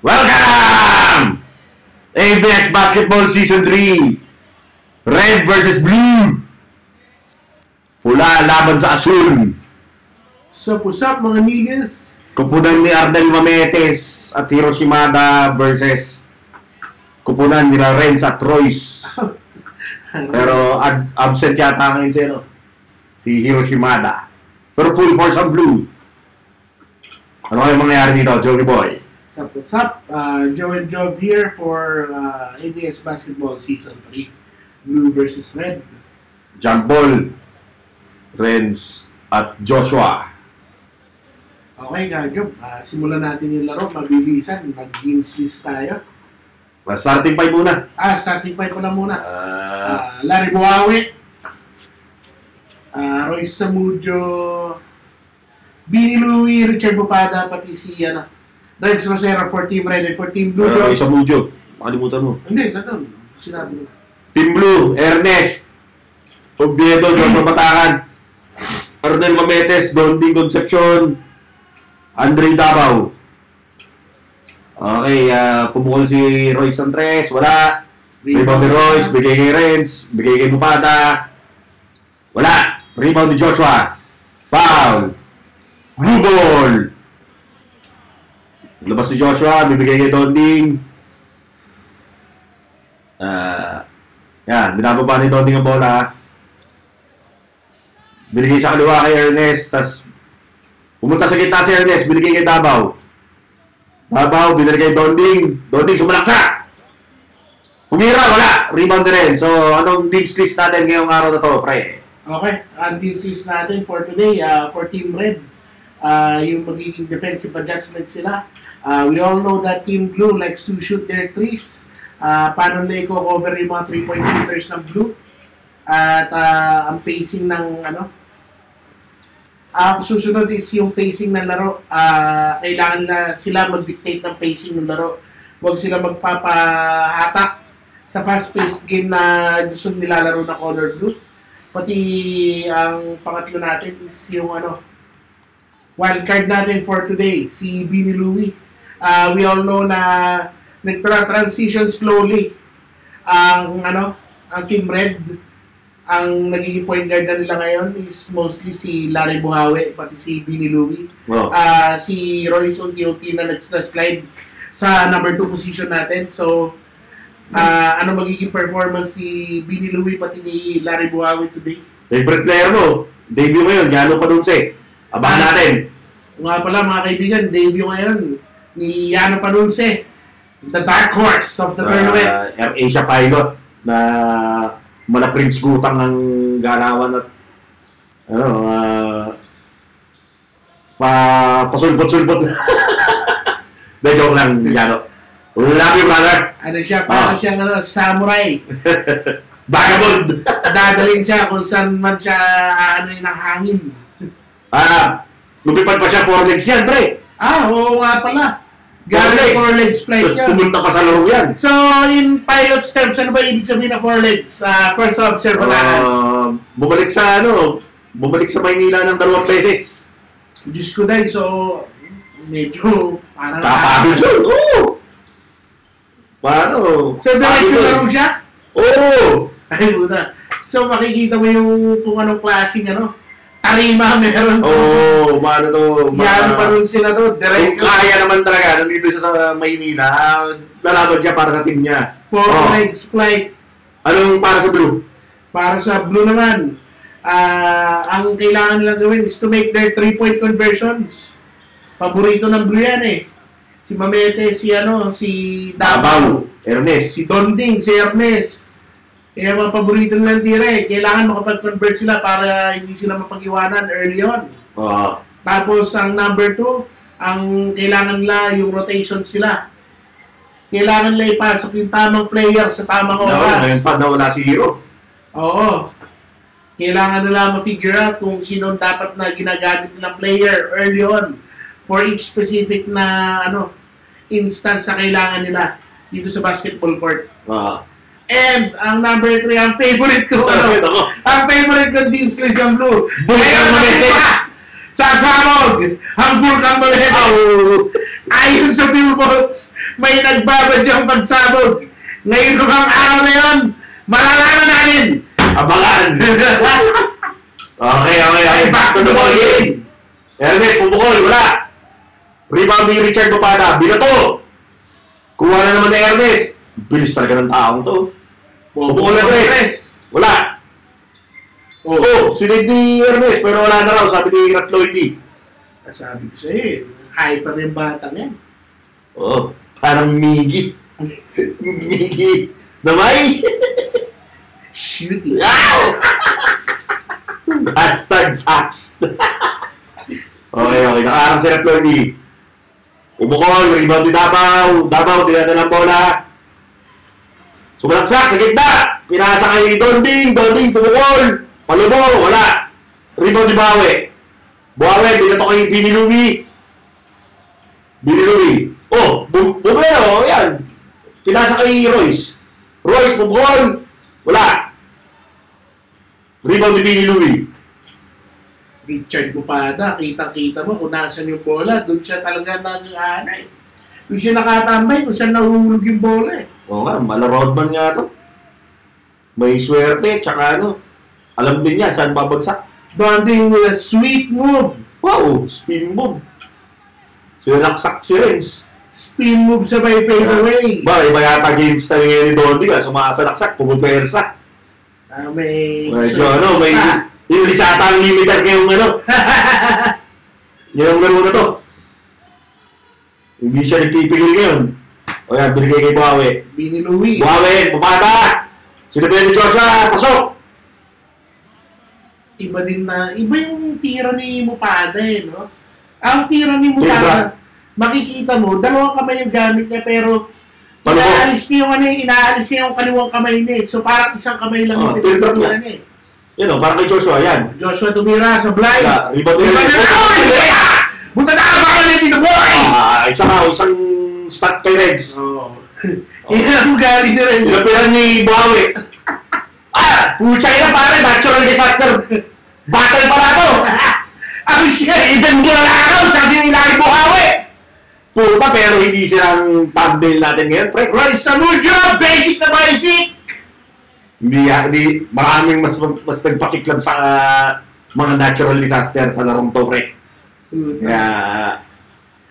Welcome! ABS Basketball Season 3. Red versus Blue. Pula laban sa Asul. Sup, mga niggas? Kupunan ni Ardel Mametes at Hiroshimada versus kupunan nila Renz at Royce. Pero absent yata ngayon si Hiroshimada. Pero full force ang Blue. Ano kayo mangyayari dito, Joey Boy? Sup? Joe and Job here for ABS Basketball Season 3. Blue versus Red. John Paul, Renz at Joshua. Okay, Job. Simulan natin yung laro. Mabilisan. Mag-games list tayo. Starting five muna. Starting five ko lang muna. Larry Buhawi. Royce Samudio. Bini Louie, Richard Bupada, pati si Renz Rosero for Team Red and for Team Blue. Royce Samudio. Makalimutan mo. Hindi, sinabi ko. Team Blue, Ernest, Oviedo, John Matakan, Ardel Mametes, Donding Concepcion, Andre Davao. Okay, pumukol si Royce Santres, wala. Rebound ni Royce, bigay kay Renz, bigay kay Bupada. Wala. Rebound ni Joshua. Foul. Blue ball. Labas si Joshua, bibigay kay Donding. Yan, binababa ni Donding ang bola. Binigay sa kaliwa kay Ernest, tas pumunta sa gitna si Ernest, binigay kay Davao. Davao, binigay kay Donding. Donding, sumalaksa! Kumira, wala! Rebound rin. So, anong teams list natin ngayong araw na to, pre? Okay, ang teams list natin for today, for Team Red, yung magiging defensive adjustments sila. We all know that Team Blue likes to shoot their threes. Paano na i-cover yung mga 3-point shooters ng Blue. At ang pacing ng susunod is yung pacing ng laro. Kailangan na sila mag-dictate ng pacing ng laro. Huwag sila magpapahatak sa fast-paced game na gusto nilalaro na color blue. Pati ang pangatlo natin is yung wildcard natin for today, si Bini Louie. We all know na nagtra-transition slowly ang Team Red. Ang nagiging point guard na nila ngayon is mostly si Larry Buhawi, pati si Bini Louie. Wow. Si Royce unti-unti na nag-slide sa number 2 position natin. So, ano magiging performance ni Bini Louie pati ni Larry Buhawi today? Favorite player mo, debut ngayon, Yano Panunce. Abangan natin. Nga pala mga kaibigan, debut ngayon ni Yano Panunce, the dark horse of the tournament. Air Asia pilot na mala Prince Gutang ng galawan at pasulpot-sulpot. De joke lang, Yano. Love you, brother. Para siyang samurai. Vagabond. Dadalhin siya kung saan man siya ng hangin. Lumipad pa siya 4 legs yan, pre. Oo nga pala. Galing 4 legs flight yan. Pumunta pa sa laro yan. So, in pilot's terms, ano ba ibig sabihin na 4 legs? First observe na bumalik sa Maynila ng 2 beses. Diyos ko dahil, so, medyo, parang kapagod yun, oo. Paano? So, diretso laro siya? Oo. Ay, buta. So, makikita mo yung kung anong klaseng, tarima meron. Oo, paano to? Yan pa rin sila to. Direct kaya naman talaga. Nandito siya sa Maynila. Lalaban siya para sa team niya. 4 legs flight. Anong para sa Blue? Para sa Blue naman, ang kailangan nilang gawin is to make their 3-point conversions. Paborito ng Blue yan eh. Si Mamete, si Davao. Ernest. Si Donding, si Ernest. Kaya mga paborito nilang tira eh. Kailangan makapag-convert sila para hindi sila mapag-iwanan early on. Tapos ang number 2, ang kailangan nila yung rotation sila. Kailangan nila ipasok yung tamang player sa tamang oras. Ngayon pa nawala si Hero. Oo. Kailangan nila ma-figure out kung sino dapat na ginagamit nilang player early on for each specific na instance na kailangan nila dito sa basketball court. And ang number 3, ang favorite ko, ang favorite ko din sa Blue. Sasabog ang Vulcan Moletes. Ayon sa billboards, may nagbabadyang pagsabog. Ngayon kung araw na yun, malalaman natin. Abangan. Okay. Back to the ball game. Ernest, pumukol, wala. Rebound ni Richard Papada, binato. Kuha na naman ni Ernest. Bilis talaga ng taong to. Pumukol Ernest. Wala. Sinid ni Ernest, pero wala na raw, sabi ni Ratloidy. Sabi ko sa'yo, high pa rin batang yan. Parang Miggy. Miggy. Damay? Shoot. Hashtag fast. Okay. Nakaarang si Ratloidy. Umukol, rebound ni Davao. Davao, tinatalang bola. Sumalaksak sa gitna. Pinasa kay Donding. Donding, pumukol. Palubo, wala. Rebound ni Bawe. Bawe, binato kay Bini Louie. Bumero, yan. Pinasa kay Royce. Royce, pumukol. Wala. Rebound ni Bini Louie. Richard Papada, kita-kita mo kung nasan yung bola, doon siya talaga nag-aanay. Doon siya nakatambay, kung saan nahulog yung bola eh. Oo nga, malarodman nga to. May swerte, tsaka alam din niya saan babagsak. Bonding with a sweet move. Wow, spin move. Sinaksak si Renz. Spin move sabay fade away. Iba yata game style ngayon ni Dondi ka, sumasalaksak, pumupersa. May yung isata ang limiter ngayong yung na to. Hindi siya nagpipigil ngayon. O yan, binigay kay Buhawe. Bini Louie. Buhawe, Papada! Sinabi ni Joshua, pasok! Iba yung tira ni Mupada eh, no? Ang tira ni Mupada, makikita mo, dalawang kamay yung gamit niya, pero inaalis niya yung kaliwang kamay niya eh. So parang isang kamay lang yung pinagtira niya eh. Yan parang kay Joshua, yan. Joshua tumira sa blind. Rebound na! Bunta na! Baka na dito, boy! Isang stat kay Reds. Yan ang galing ni Reds. Sinapiran ni Buhawe. Pucha na pare, natural disaster. Battle pala to. Ang siya, Eden Bulalakaw, sabi nila kay Buhawe. Puta, pero hindi silang thumbnail natin ngayon, pre. Royce Samudjo, basic na basic. Hindi, maraming mas nagpasiklab sa mga natural disaster sa larong to, pre. Kaya,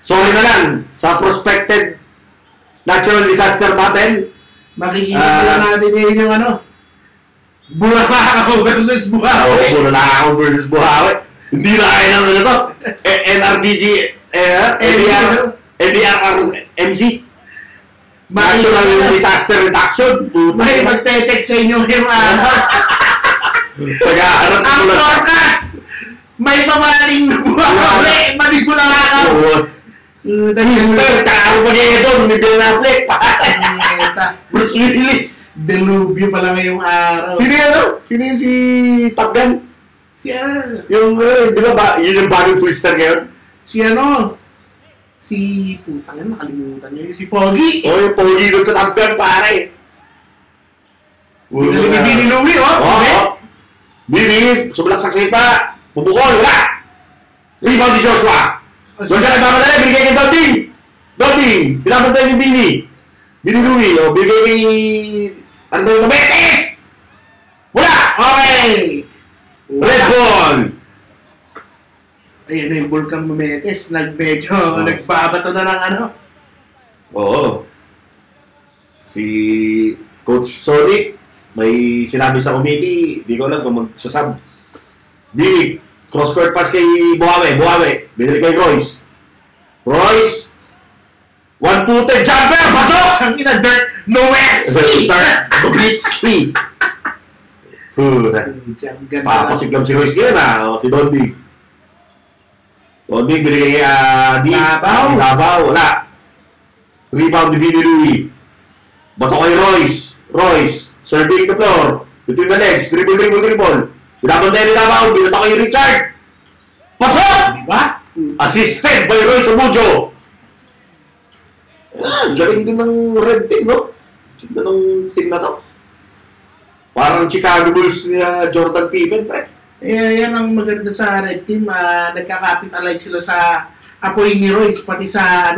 sorry na lang, sa prospected natural disaster natin. Makikita lang natin ngayon yung Bulalakaw versus Buhawe. Bulalakaw versus Buhawe. Hindi na kaya naman to. NRDG, NDRRMC. Natural disaster reduction. May magte-text sa inyo yung Pag-aaral ang forecast! May pamaling na Buhawe! Malig Bulalakaw! Mister, tsaka ako mag-i-edon, may binanaplik. Bruce Willis. Delubyo pala ngayong araw. Sino yung si Top Gun? Yung, di ba, yun yung bagong twister ngayon? Si putang yan, nakalimutan niya. Si Pogi. Yung Pogi doon sa Top Gun, pare. Bini Louie, Bini, sumalaksak sa ipa. Pupukol, wala. Rebound ni Joshua. Doon siya nagmamadali, binigay kay Donding. Donding, pinapantay ni Bini. Bini Louie, binigay kay Andrei Mabetes. Wala! Okay! Red ball! Ayun na yung Vulcan Moletes. Nagbabato na ng Oo. Si Coach Sonic, may sinabi sa committee, di ko alam kung magsasab. Bini, cross-court pass kay Buhawe. Binili kay Royce. Royce, one-footed jumper! Pasok! Ang ina, Dirk Nowitzki! Nowitzki! Papasiglam si Royce ngayon si Dondi. Dondi, binili kay Davao. Wala. Rebound ni Bini Louie. Bato kay Royce, serving the floor. Between the legs, dribble. Pinapantay ni Davao, binato kay Richard. Pasok! Diba? Assisted by Royce Samudjo. Galing din ng red team, no? Ganda ng team na to. Parang Chicago Bulls ni Jordan Pippen, pre. Eh, yan ang maganda sa Red Team. Nagka-capitalize sila sa apoy ni Royce, pati sa,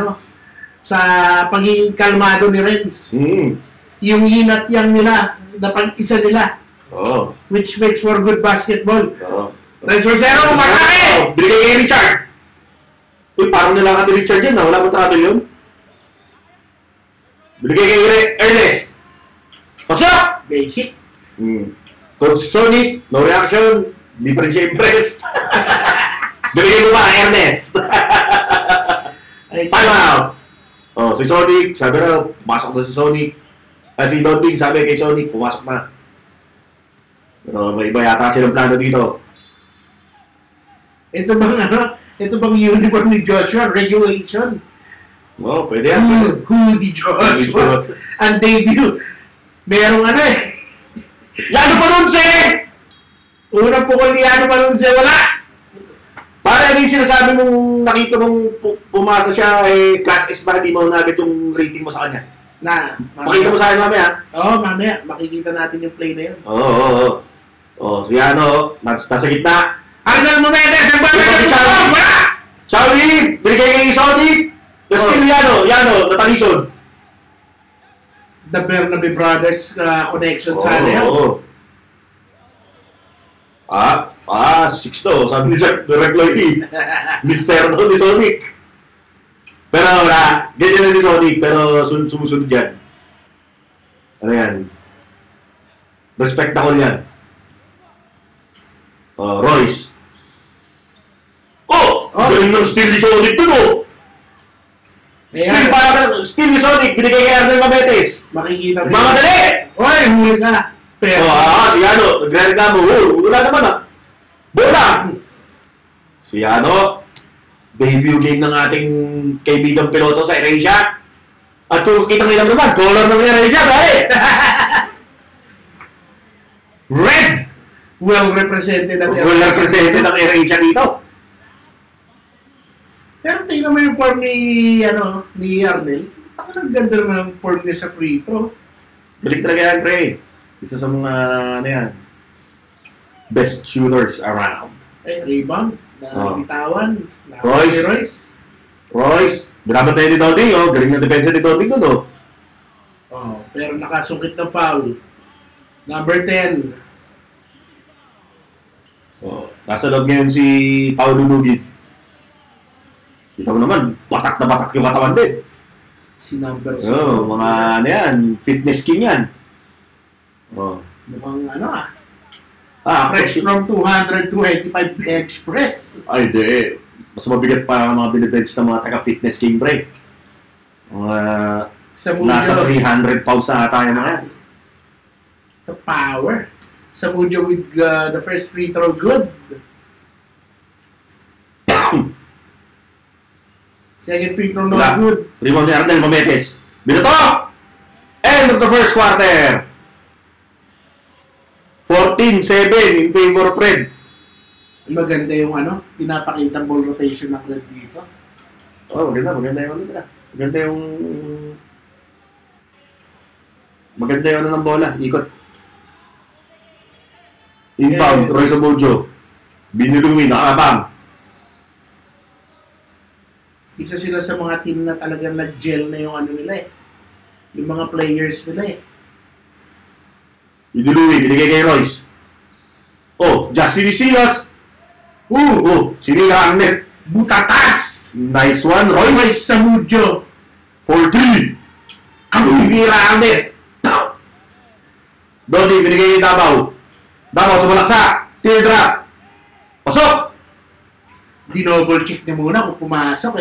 sa pagiging kalmado ni Renz. Yung hinat yang nila, na pag-isa nila. Which makes for good basketball. Renz Rosero, umatake! Binigay kay Richard. Uy, parang nilangan ni Richard yan, wala mo travel yun. Binigay kay Ernest. Pasok! Basic. Coach Sonic, no reaction. Hindi pa rin siya impressed. Binigay mo ba, Ernest? Time out! Si Sonic, sabi na, pumasok na si Sonic. Si Donding, sabi kay Sonic, pumasok na. Pero may iba yata silang plano dito. Ito bang uniform ni Joshua? Regulation? Pwede yan. Hoodie Joshua. Ang debut. Merong Yano Panunse! Unang pukol ni Yano Panunse, wala! Para yung sinasabi mong nakita mong pumasa siya, class X ba, hindi mo nabit yung rating mo sa kanya? Makita mo sa akin mamaya. Mamaya. Makikita natin yung play na yun. So Yano, nasa gitna. Arnel Momedes, ang bagay ng Charlie! Charlie! Binigay kay Sonic! Still Yano, natalisod. The Bernabe Brothers connection sa ano. 6 to. Sabi ni Sir, direct lady. Mister to ni Sonic. Pero wala. Ganyan na si Sonic, pero sumusunod yan. Ano yan? Respectable yan. Royce. Galing ng steal ni Sonic dun, Steal ni Sonic, binigay kay Arnel Mabetes. Makikita mo. Mga dali! Oy, huli ka. Pero. Si nagre-reklamo. Wala naman Bola! Si debut game ng ating kaibigang piloto sa Eurasia. At kung kita nila naman, color ng Eurasia, pare! Red! Well represented ang Eurasia dito. Pero tingnan mo yung form ni Arnel. Ang ganda naman ang form niya sa free throw. Balik talaga yan, pre. Isa sa mga, best shooters around. Rebound, bitawan, Royce, binabat na yun ni Doding, galing na depensa ni Doding doon, pero nakasungkit ng foul. Number 10. Nasa loob ngayon si Paolo Nugit. Kita mo naman, batak na batak yung katawan din. Si number 7. Mga fitness king yan. Mukhang fresh from 225 bench press. Ay, di. Mas mabigat pa ang mga binibench ng mga taga-fitness king break. Nasa 300 pounds na ata yung mga yan. The power. Samudio with the first free throw good. Second free throw not good. Rebound ni Arnel Mametes. Binoto! End of the first quarter. 14-7 in favor of Red. Maganda yung pinapakita ball rotation ng Red dito. Maganda yung ng bola, ikot. Inbound, Roy Samudio. Binilumi, nakabang. Isa sila sa mga team na talagang nag-gel na yung nila yung mga players nila Binilumi, binigay kay Royce. Justin Silas. Sinira ang net. Butatas! Nice one, Royce Samudio. 4-3. Sinira ang net. Dodi, binigay kay Davao. Davao sa malaksa. Teardrop. Pasok! Dinoble check niya muna kung pumasok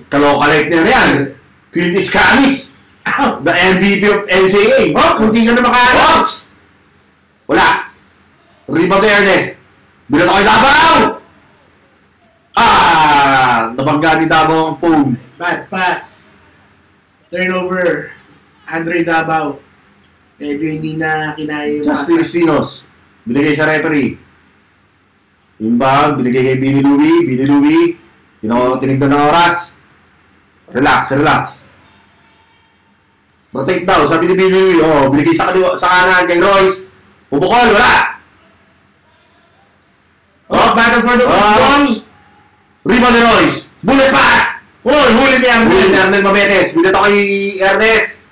Kalokalike na yan. Clint Iscanis. The MVP of NCAA. Hindi ka na makahanap. Wala. Rebound to Ernest. Binato kay Davao. Nabangga ni Davao ang phone. Bad pass. Turnover. Andre Davao. Medyo hindi na kinaya yung Justin Sinos. Binigay sa referee. Inbound, binigay kay Billy Louie. Tinignan ng oras. Relax. Protect daw, sabi ni Billy Louie. Binigay sa kanan kay Royce. Pupukol, wala. battle for the goal. Riva de Royce. Bullet pass. Huli ni Ernest. Huli ni Ernest Mametes. Binato kay Ernest.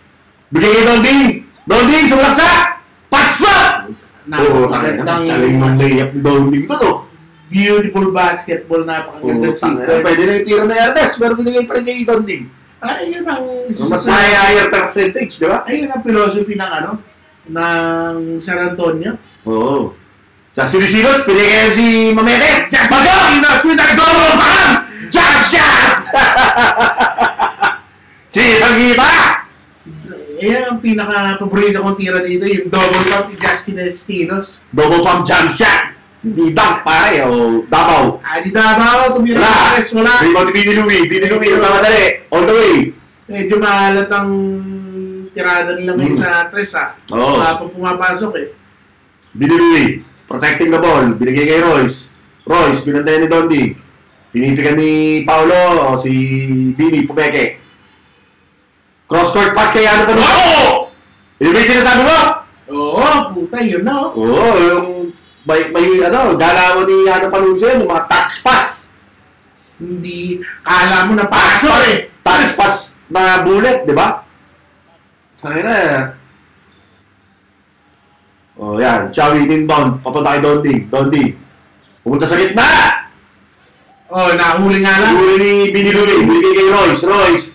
Bigay kay Donding. Donding, sumulaksa. Pasok! Napakagandang galing ng layup ni Donding to, no? Beautiful basketball, napakagandang sequence. Pwede na yung tiro na Ernest, pero binigay pa rin kay Donding. Ayun ang mas higher percentage, di ba? Ayun ang philosophy ng ng San Antonio. Oo. Justin Silos, pinigay si Mametes. Justin Silos with a double bang! Jump shot! Kita! Ayan ang pinaka-paborito kong tira dito, yung double pump ni Justin Silos. Double pump jump shot! Hindi dunk, pare, o Davao. Di Davao, tumira wala. Wala. Rebound ni Bini Louie, yung mamadali, all the way. Medyo maalat ang tirada nila ngayon sa tres, Oo. Pumapasok Bini Louie, protecting the ball, binigay kay Royce. Royce, binantay ni Dondi. Pinipigan ni Paolo, o si Bini, pumeke. Cross-court pass kay ano pa doon. Oo! Yun ba yung sinasabi mo? Oo, puta, yun na. Oo, yung may gala mo ni ano Paluso yun, yung mga touch pass. Hindi, kala mo na pasok Touch pass na bullet, di ba? Sabi na. Oh, yan. Chawi inbound. Papunta kay Dondi. Pumunta sa gitna! Oh, nahuli nga lang. Nahuli ni Bini Louie. Binigay kay Royce.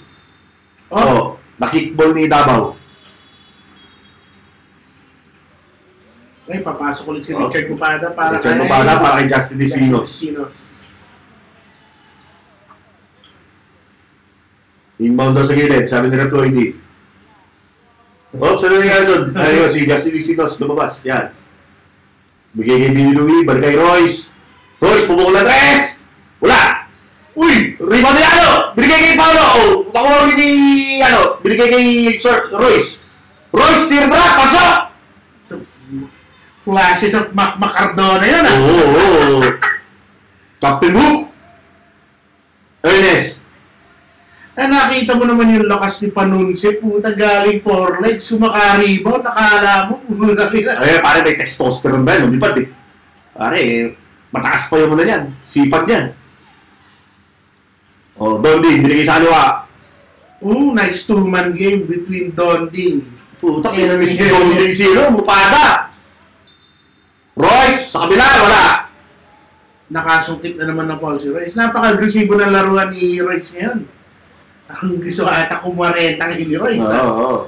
Oh, na-kickball ni Davao. Ay, papasok ulit si Richard Mupada para kay Justin Silos. Inbound daw sa gilid, sabi ni Reploidy. Saan nangyari doon? Ayun, si Justin Silos lumabas. Yan. Bigay kay Bini Louie, balik kay Royce. Royce, pumukul na tres! Wala! Uy! Rebound ni binigay kay Paolo! Nakuha rin ni binigay kay Royce. Royce, teardrop! Pasok! Flashes of Macardona yun, Oo. Captain Hook. Ernest. Nakita mo naman yung lakas ni Panunce, puta galing 4 legs, kumaka-rebound, nakala mo, puta kina. Ay, pare, may testosterone ba yun? Lumipad Pare, mataas pa yung yan. Sipag yan. Dondi, binigay sa kaliwa. Nice two-man game between Dondi. Puta, kinamiss ni Dondi sino, Mupada. Royce, sa kabila, wala. Nakasungkit na naman ng Paul si Royce. Napaka-agresibo na laruan ni Royce ngayon. Ang gusto ata kumarenta ngayon ni Royce. Oo.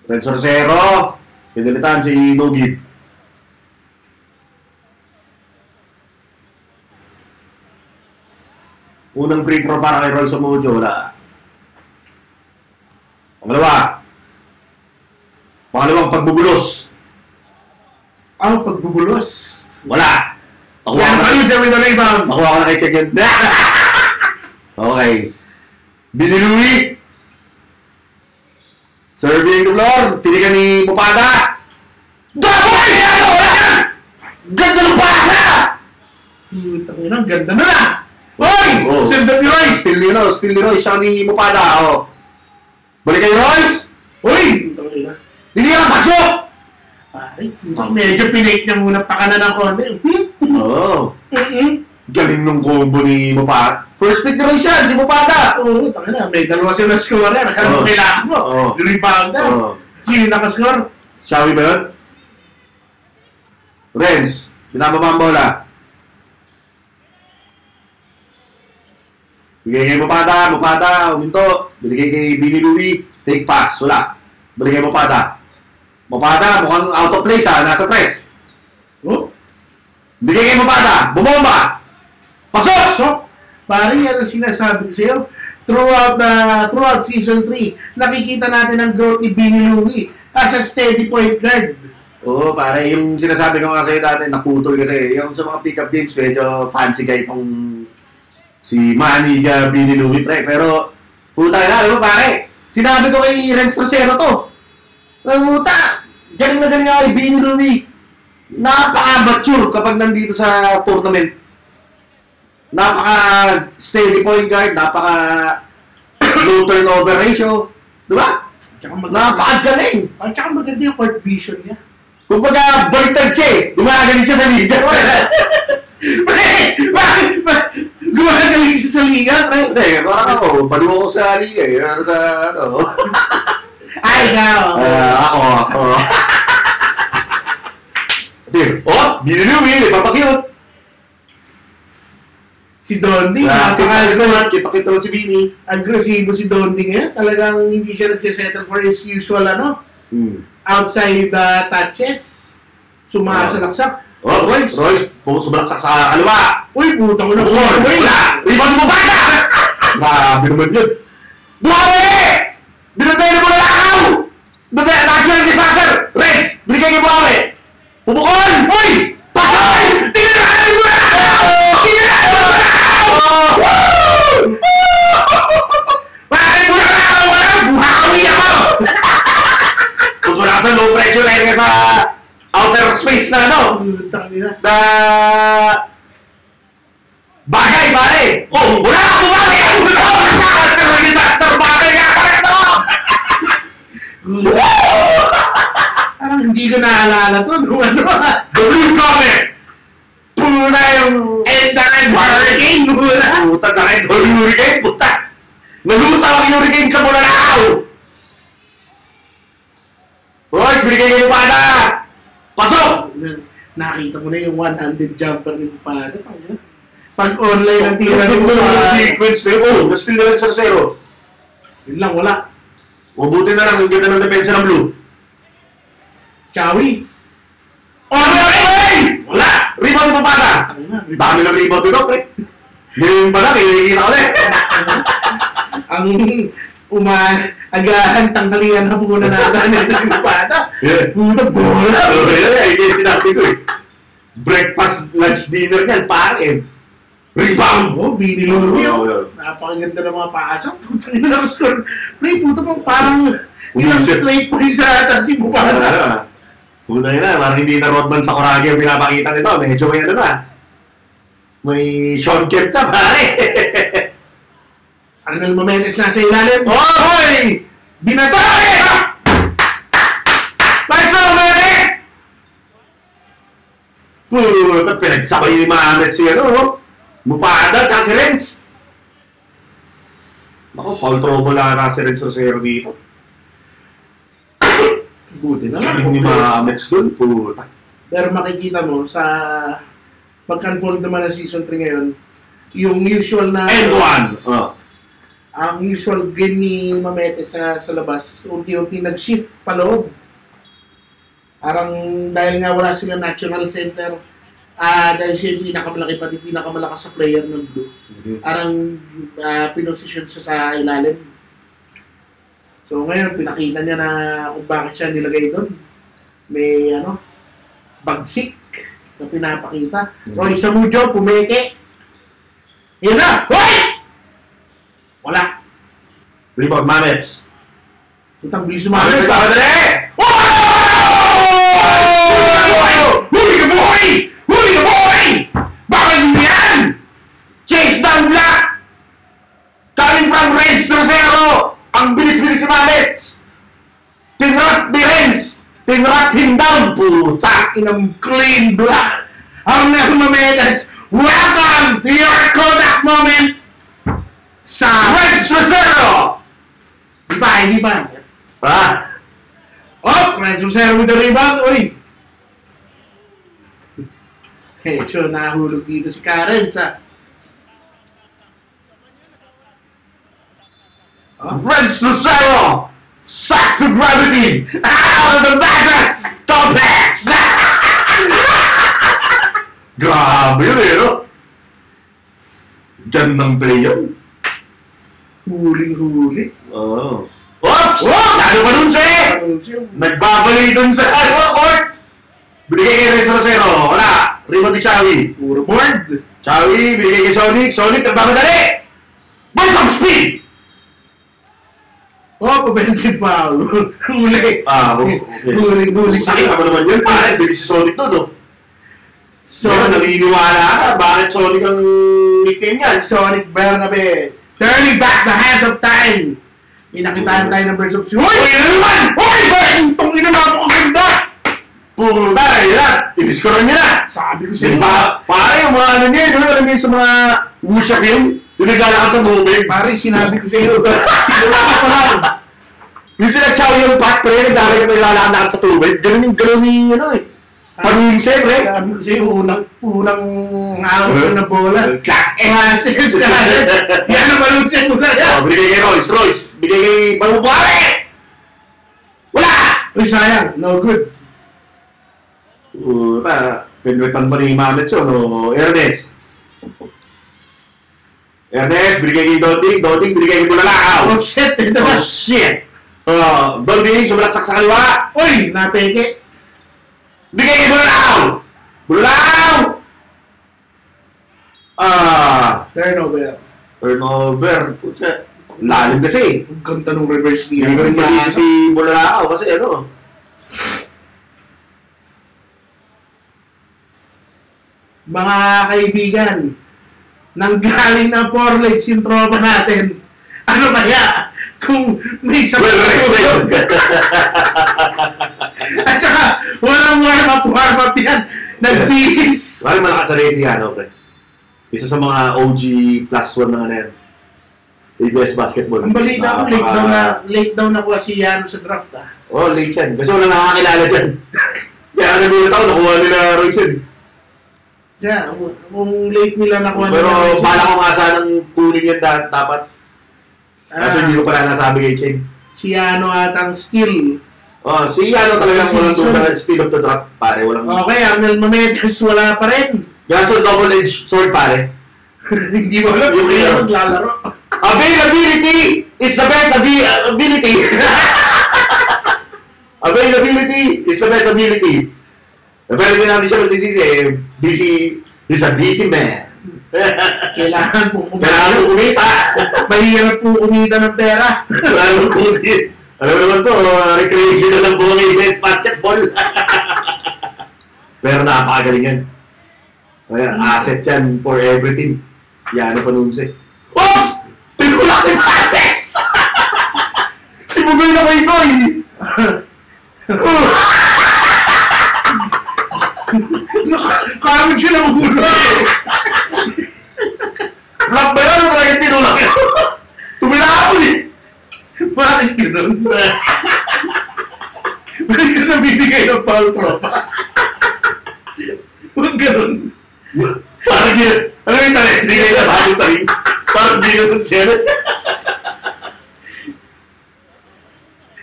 Red Sorcero, pinilitan si Nugid. Unang free throw para kay Royce Omojo, wala. Pangalawang pagbubulos. Pagbubulos. Wala. Yan, Palusa with the rebound. Nakuha ko na kay Check yun. Okay. Bini Louie. Serving the floor. Pinigan ni Mupada. Daboy! Ganda ng pasa! Tangina, ganda na na! Hoy! Send ni Royce! Still ni Royce. Siya ni Mupada. Balik kay Royce. Hoy! Tangina. Hindi ka pasok! Pare, medyo pinake niya muna pakanan ng konti. Oo. Galing nung combo ni Mupada. First pick na rin siya, si Mupada. Oo, tangina. May dalawa siya na score yan. Ano kailangan mo? Rebound na. Sino nakascore? Shawi ba yun? Renz, binababa ang bola. Bigay kay Mupada, uminto. Binigay kay Bini Louie, take pass, wala. Bigay kay Mupada, mukhang out of place nasa press. Bigay kay Mupada, bumomba. Pasok! Pare, yan ang sinasabi ko sa'yo. Throughout season 3, nakikita natin ang growth ni Bini Louie as a steady point guard. Oo, pare, yung sinasabi ko nga sa'yo dati, naputol kasi. Yung sa mga pick-up games, medyo fancy guy itong si Manny Bini Louie, pre. Pero, puta na, alam mo pare, sinabi ko kay Renz Trocero to. Puta, galing na galing ako kay Bini Louie. Napaka-mature kapag nandito sa tournament. Napaka-steady point guard, napaka-low turnover ratio. Diba? Napaka-galing. At saka maganda yung court vision niya. Kumbaga, baliktad siya eh. Gumagaling siya sa liga. Pre! Bakit? Gumagaling siya sa liga, pre? Hindi, parang ako. Paluwa ko sa liga eh. Ano sa ano? Ay, ikaw. Ako. Binili, papakyut. Si Dondi, Kita si Bini. agresibo si Dondi ngayon. Talagang hindi siya nagsisettle for his usual, outside the touches. Sumasalaksak. Royce, sumalaksak sa kaliwa. Uy, putang ina. Wala! Rebound mo ba na? Grabe naman yun. Buhawi! Binatay na mo na lakaw! Natural disaster! Rex! Binigay niyo buhawi! Pumukol! Uy! Pasoy! Tinirahan mo na lakaw! Tinirahan mo na lakaw! Woo! Bakit mo na lakaw ka lang? Buhawi ako! Tapos wala ka sa low pressure dahil ka sa outer space na na bagay, pare! Oh, wala ka bumagay! Natural disaster! Bagay ka! Correct ako! Parang hindi ko naalala to. The blue comment! Puno na yung end-to-end hurricane! Puta, na-end hurricane! Puta! Nalusaw ang hurricane sa Bulalakaw! Royce, binigay kayo pa na! Pasok! Nakita mo na yung one-handed jumper ni Pupada. Pag online ang tira ni Yung Pupada. sequence na yun, na-steal na rin sa 0. Yun lang, wala. Mabuti na lang, hindi na ng depensa ng blue. Chawi. Okay! Wala! Rebound mo pa na! Dami ng rebound ito, pre. Ngayon pa lang, nakikita ko na Ang agahan tanghalingan na muna natin ito yung Pupada. Puta, bola. Yan sinabi ko eh. Breakfast, lunch, dinner niyan, pare. Rebound! Oh, binilong niyo. Yeah. Napakaganda ng mga paasang. Putang ina ng score. Pre, puta pa parang ilang straight points sa atan si Pupada. Puta na, parang hindi na Rodman sa Corage yung pinapakita nito. Medyo may ano na. May Sean Kemp na, pare. Arnel Mamenes nasa ilalim. Oh, boy! Binatay! Nice na, Mamenes! Puta, pinagsabay ni Mahamet si Mupada, tsaka si Renz. Ako, foul trouble na si Renz o si Zero dito. Buti na lang. Hindi ma-mix dun, puta. Pero makikita mo sa pag-unfold naman ng season 3 ngayon, yung usual na... And one! Ang usual game ni Mamete sa labas, unti-unti nag-shift paloob. Parang dahil nga wala silang national center, dahil siya yung pinakamalaki pati pinakamalakas sa player ng blue. Parang pinosisyon siya sa ilalim. So ngayon, pinakita niya na kung bakit siya nilagay doon. May bagsik na pinapakita. Roy Samudio, pumeke. Yan na! Hoy! Wala. Rebound, Mamets. Tutang bilis Mamets. Madali! Huli ka, boy! Huli ka, boy! Bakit yan? Chase down black! Coming from Renz Rosero! Ang bilis-bilis si Mamets! Tinrak ni Renz! Tinrak him down! Puta! Inang clean black! Ang Mametes! Welcome to your Kodak moment! Sa Renz Rosero! Hindi pa. Oh! Renz Rosero with the rebound. Uy! Medyo nahulog dito si Karen sa... Renz Rosero! Sack to gravity! Out of the mattress! Complex! Grabe yun no? Gandang play yun. Huling-huli. Oh. Oops! Ano ba nun siya? Nagbabalik dun sa court! Binigay kay Renz Rosero. Wala! Rebound ni Chawi. Puro board. Chawi, binigay kay Sonic. Sonic, nagmamadali! Burst of speed! Oh, offensive foul. Huli. Okay. Huling-huli siya. Sakit naman naman yun. Parang hindi si Sonic to, no? So, naniniwala ka. Bakit Sonic ang nickname niyan? Sonic Bernabe. Turning back the hands of time. Inakitaan tayo ng Birds of Sea. Hoy! Uy, ano naman? Hoy! Itong ina na ako ganda! Puta, yan! I-discover niya na! Sabi ko sa'yo. Pare, yung mga ano niya, yung alam niyo sa mga wushak yun, yung naglalakad sa tubig. Pare, sinabi ko sa'yo. Sinulaka ko lang. Yung sila chow yung pat, pre, naglalakad na naglalakad sa tubig. Ganun yung ano eh. Paninse, pre. Sabi ko sa'yo, unang hawak ko na bola. Class Class ka. Yan ang malunsin mo na yan. Bigay kay Royce. Bigay kay Balubare! Wala! Uy, sayang. No good. Pinritan ba ni Mamet yun, no? Ernest, binigay kay Doding, binigay kay Bulalakaw. Oh shit, ito na. Oh shit! Doding, sumalaksak sa kaliwa. Uy, napeke. Bigay kay Bulalaw! Turnover. Putya. Lalim kasi. Ang ganda ng reverse niya. Hindi ko rin mali si Bulalaw kasi ano. Mga kaibigan, nanggaling ng 4 legs yung tropa natin. Ano kaya kung may sabay tulog? At saka, walang warm-up yan. Nagbihis. Wala malakas sa race yan, okay. Isa sa mga OG plus 1 na yan. ABS basketball. Ang balita ko, late down na kasi yan sa draft Oh, late yan. Kasi wala nakakilala dyan. Kaya nagulat ako, nakuha nila Royce yun. Yeah, kung late nila nakuha nila. Pero bala ko nga sanang kunin yan dapat. Kasi hindi ko pala nasabi kay Chen. Si ano atang Steel. Oh, si ano talagang walang steal of the draft, pare. Walang... Okay, Arnel Mametes wala pa rin. Gaso double-edged sword, pare. Hindi mo alam kung kaya maglalaro. Availability is the best ability. Availability is the best ability. Pero hindi natin siya masisisi eh. He's a busy man. Kailangan po kumita. Mahirap po kumita ng pera. Kailangan po kumita. Alam naman to, recreation na lang po ng ABS basketball. Pero napakagaling yan. Asset yan for everything. Yan ang panunsi. Oops! Pinulak ni Patex! Sibugay na kay Koy! Kamit siya ng ulo. Flop ba yun? Ano talagang tinulak yun? Tumilakapon eh! Bakit gano'n? Bakit ka nabibigay ng foul tropa? Huwag gano'n. Parang yun. Ano yung talis? Hindi kayo natakot sa rin. Parang di na siya.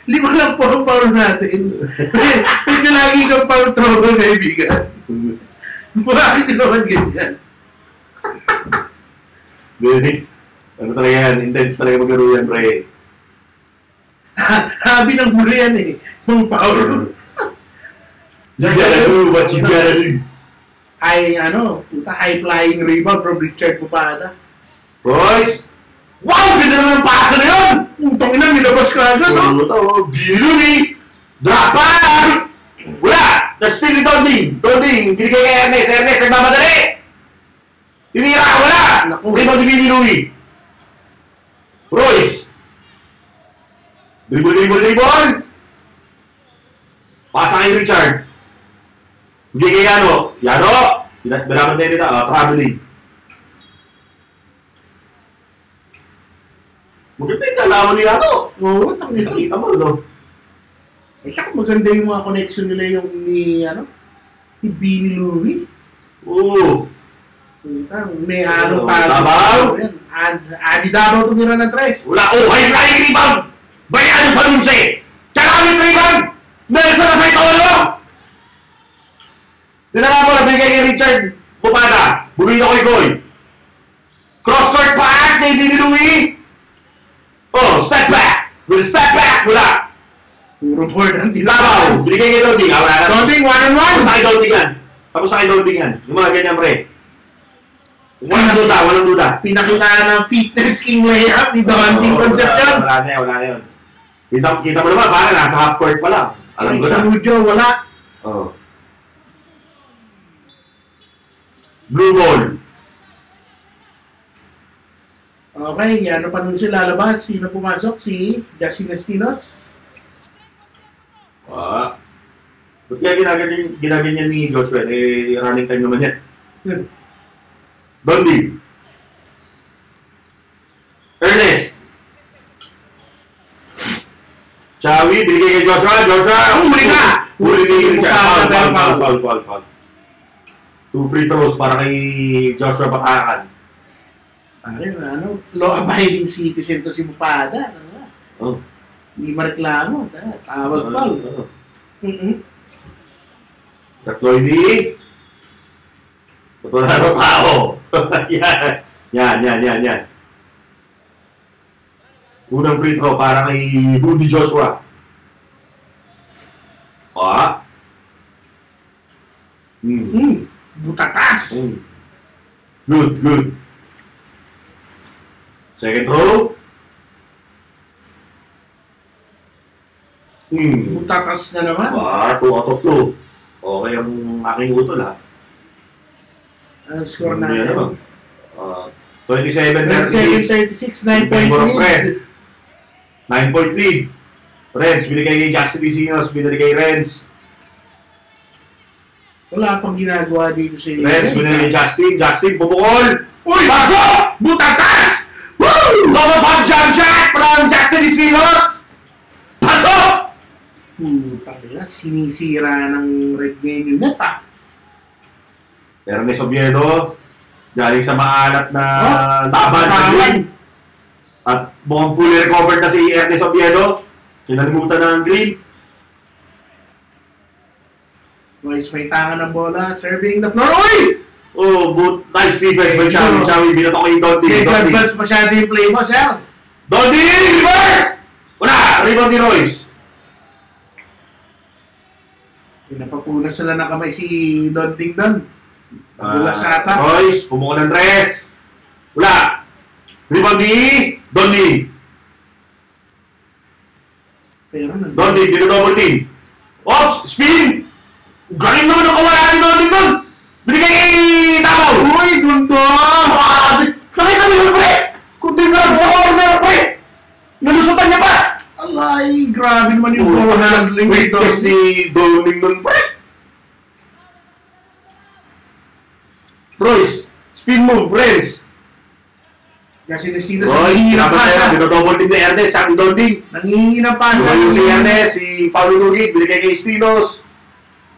5 lang po ang foul natin. May lagi kang foul tropa, kaibigan. Bakit naman ganyan? Hindi. Ano talaga yan? Intense talaga maglaro yan, pre. Habi ng bulo yan eh. Mang foul. You gotta do what you gotta do. High flying rebound from Richard Pupada. Royce! Wow! Ganda naman ang pasa na yun! Putang ina, nilabas ka agad, no? Ano to? Biluni! Drop pass! Wala! Na-steal ni Donding! Donding! Binigay kay Ernest! Ernest! Nagmamadali! Tinira! Wala! Rebound ni Billy Louie! Royce! Dribble! Pasa kay Richard! Hindi kay Yano! Yano! Balaman tayo nito, traveling. Maganda yung kalaman ni Yano! Oo, tangina. Nakita mo, no? Saka maganda yung mga connection nila yung ni Billy Louie. Oo! May ano pa. Davao? Adi Davao tumira ng 3. Wala! Oh! High flying rebound! Bayan pa nun siya! Kalamit rebound! Nelson na sa ito, ano? Dinala mo na bigay kay Richard Pupada. Bumili ko kay Goy. Cross-court pass ni Billy Louie. Oh, step back! With a step back! Wala! Puro board ang Davao! Binigay kay Donding. Wala na. Donding, 1-on-1! Tapos sa kay Donding yan. Tapos sa kay Donding yan. Yung mga ganyan, pre. Walang duda. Pinakita ng fitness king layup ni Donding Concepcion. Wala na yun. Kita mo naman, parang nasa half court pa lang. Alam ko na. Sa Mujo, wala. Oh. Blue ball. Okay, ano pa nun sila lalabas? Sino pumasok? Si Justin Estinos. Buti kaya ginaganyan ni Joshua? Eh, running time naman yan. Dondi. Ernest. Chawi, binigay kay Joshua. Joshua, huli ka! Huli ni Richard. Foul. 2 free throws para kay Joshua Bakakan. Pare, law-abiding citizen to si Bupada. Oh. Hindi mareklamo. Tawag pa. Tatloy wala na tao. Yan. Unang free throw para kay Rudy Joshua. Butatas! Good. Second throw. Butatas na naman. 2 out of 2. Okay ang aking utol, ha? Ang score natin? 27-36. 9.3. 9-point lead. Renz, binigay kay Justin Vicinos, binigay kay Renz. Wala pang ginagawa dito si Renz, binigay kay Justin, bubukol! Uy! Pasok! Butatas! Woo! Double pump jump shot from Justin Vicinos! Pasok! Putang ina, sinisira ng Red Game yung net, Ernest Oviedo, galing sa maalat na laban sa green. At mukhang fully recovered na si Ernest Oviedo. Kinalimutan ng green. Boys, may tangan ng bola. Serving the floor. Uy! Nice defense by Chawi. Chawi, binato kay Dondi. Advance masyado yung play mo, sir. Dondi! Reverse! Wala! Rebound ni Royce. Pinapapunas sila na kamay si Don Ding Don. Nagula sa ata. Royce, pumukul ng tres. Wala! Rebound ni Dondi. Dondi, dino-double team. Ops! Spin! Galing naman ang kawala ni Dondi Don! Binigay kay Davao! Uy, gundo! Nakita mo yun, pre! Kunti na lang sa corner, pre! Nalusutan niya pa! Alay, grabe naman yung ball handling nito. Wait, si Doning nun, pre! Royce, spin move, Renz! Kasi nasila sa Royce, nanghihina pa siya. Dino-double team ni Ernest, sa Doning. Nanghihina pa siya. Si Ernest, si Paulo Lugig, binigay kay Stilos.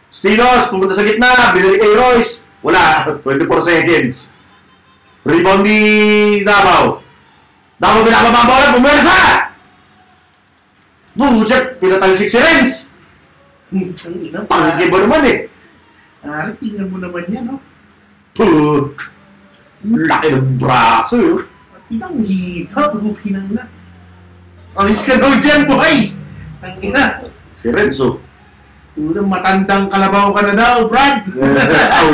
Stilos, pumunta sa gitna, binigay kay Royce. Wala, 24 seconds. Rebound ni Davao. Davao binababa ang bola, pumersa! Bumujak, pinatalsik si Renz. Panggi ba naman eh? Tingnan mo naman yan, no? Laki ng braso yun. Pinang hita, buki na ina. Alis ka daw dyan, boy! Ang ina. Si Renzo. Matandang kalabaw ka na daw, Brad! Aw.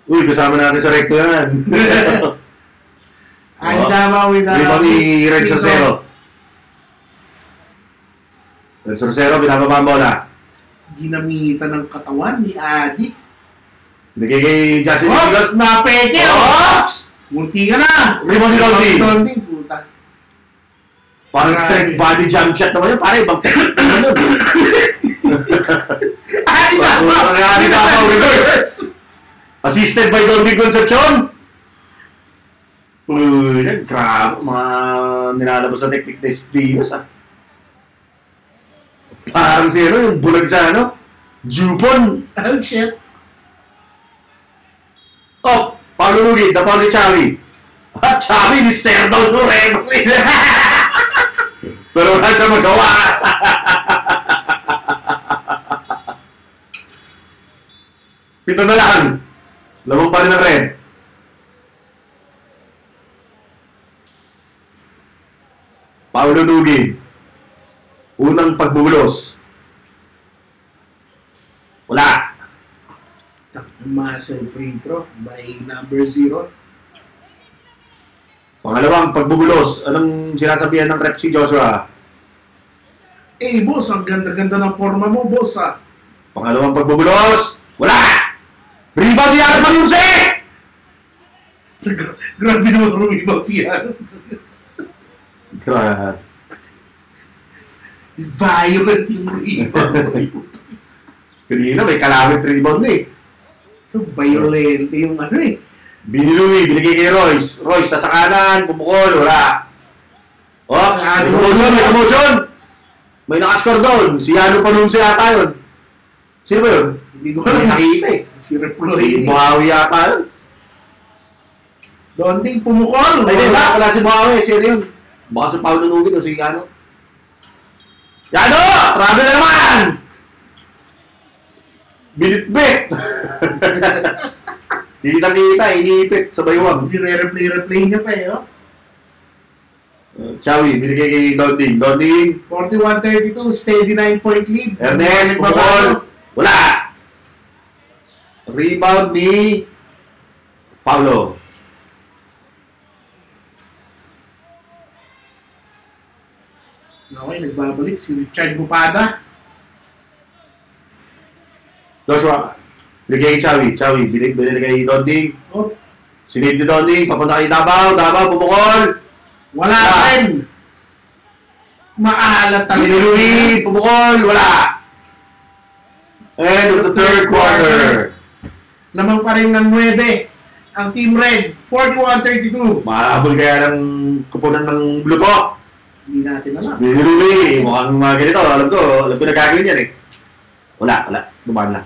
Uy, kasama natin sa recto yan. Ay, dama with Rebound ni Red Sorcero. Red Sorcero, binababa ang bola. Ginamitan ng katawan ni Adi. Nagay kay Justin Vicinos na peke! Ops! Munti ka na! Rebound ni Dondi. Dondi, puta. Parang straight body jump shot naman yun. Parang ibang technique naman yun. Ay, Davao reverse. Assisted by Dondi Concepcion. Grabe, mga nilalabas sa technique na Stilos, Parang si yung bulag sa Jupon. Oh, shit. Oh, Paulo Lugig, na Paulo Chavi. At Chavi, ni-stare down mo rin. Pero wala siya magawa. Pito na lang. Lamang pa rin ng red. Paulo Lugig. Unang pagbulos. Wala. Muscle free throw by number 0. Pangalawang pagbubulos. Anong sinasabihan ng rep si Joshua? Boss, ang ganda-ganda ng forma mo, boss, Pangalawang pagbubulos. Wala! Rebound ni Arman Yunse! Grabe naman rumibag siya. Grabe. Violent yung rebound. Kanina may kalawit rebound na eh. Violent yung ano eh. Binilui, binigay kay Royce. Royce, sa kanan, pumukol, wala. Oh, may commotion, may commotion! May nakascore doon. Si Yano Panuncio yata yun. Sino ba yun? Hindi ko alam. Nakita eh. Si Reploid. Si Buhawi yata yun. Donting pumukol. Ay, wala si Buhawi. Sino yun? Baka si Paolo Nugin o si Yano. Yano! Travel na naman! Binit-bit! Kita-kita, iniipit sa baywang. Replay niya pa eh, oh. Chawi, binigay kay Donding. Donding. 41-32, steady 9-point lead. Ernest, pumukol. Wala! Rebound ni Paulo. Okay, nagbabalik si Richard Bupada. Joshua, binigay kay Chawi. Chawi, binigay kay Donding. Oh, Sinid ni Donding, papunta kay Davao. Davao, pumukol. wala rin. Maalat talaga. Binilui, pumukol. Wala. End of the third quarter. Lamang pa rin ng 9. Ang Team Red, 41-32. Mahabol kaya ng kupunan ng Bluto. Hindi natin alam. Binilui, mukhang mga ganito. Alam ko na gagawin yan eh. Wala. Dumaan lang.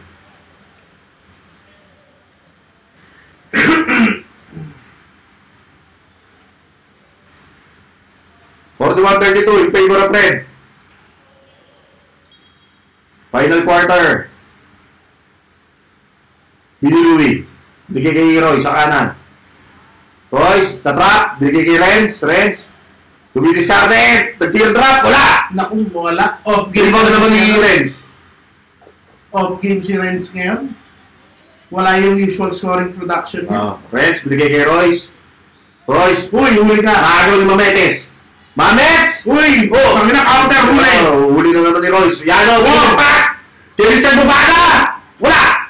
(41-32) in favor of Red. Final quarter. Binilui. Bigay kay Roy sa kanan. Royce, tatrap. Bigay kay Renz. Tumidiskarte. Nag-tear drop. Wala. Naku, wala. Off Game game na naman ni Renz. Off game si Renz ngayon. Wala yung usual scoring production niya. Renz, bigay kay Royce. Royce, Uy, huli ka. nakagaw ni Mametes. Mamets! Uy! Oh! Kami na counter, huli! Huli na naman ni Royce. Yano, pass! Kay Richard Bupada! Wala!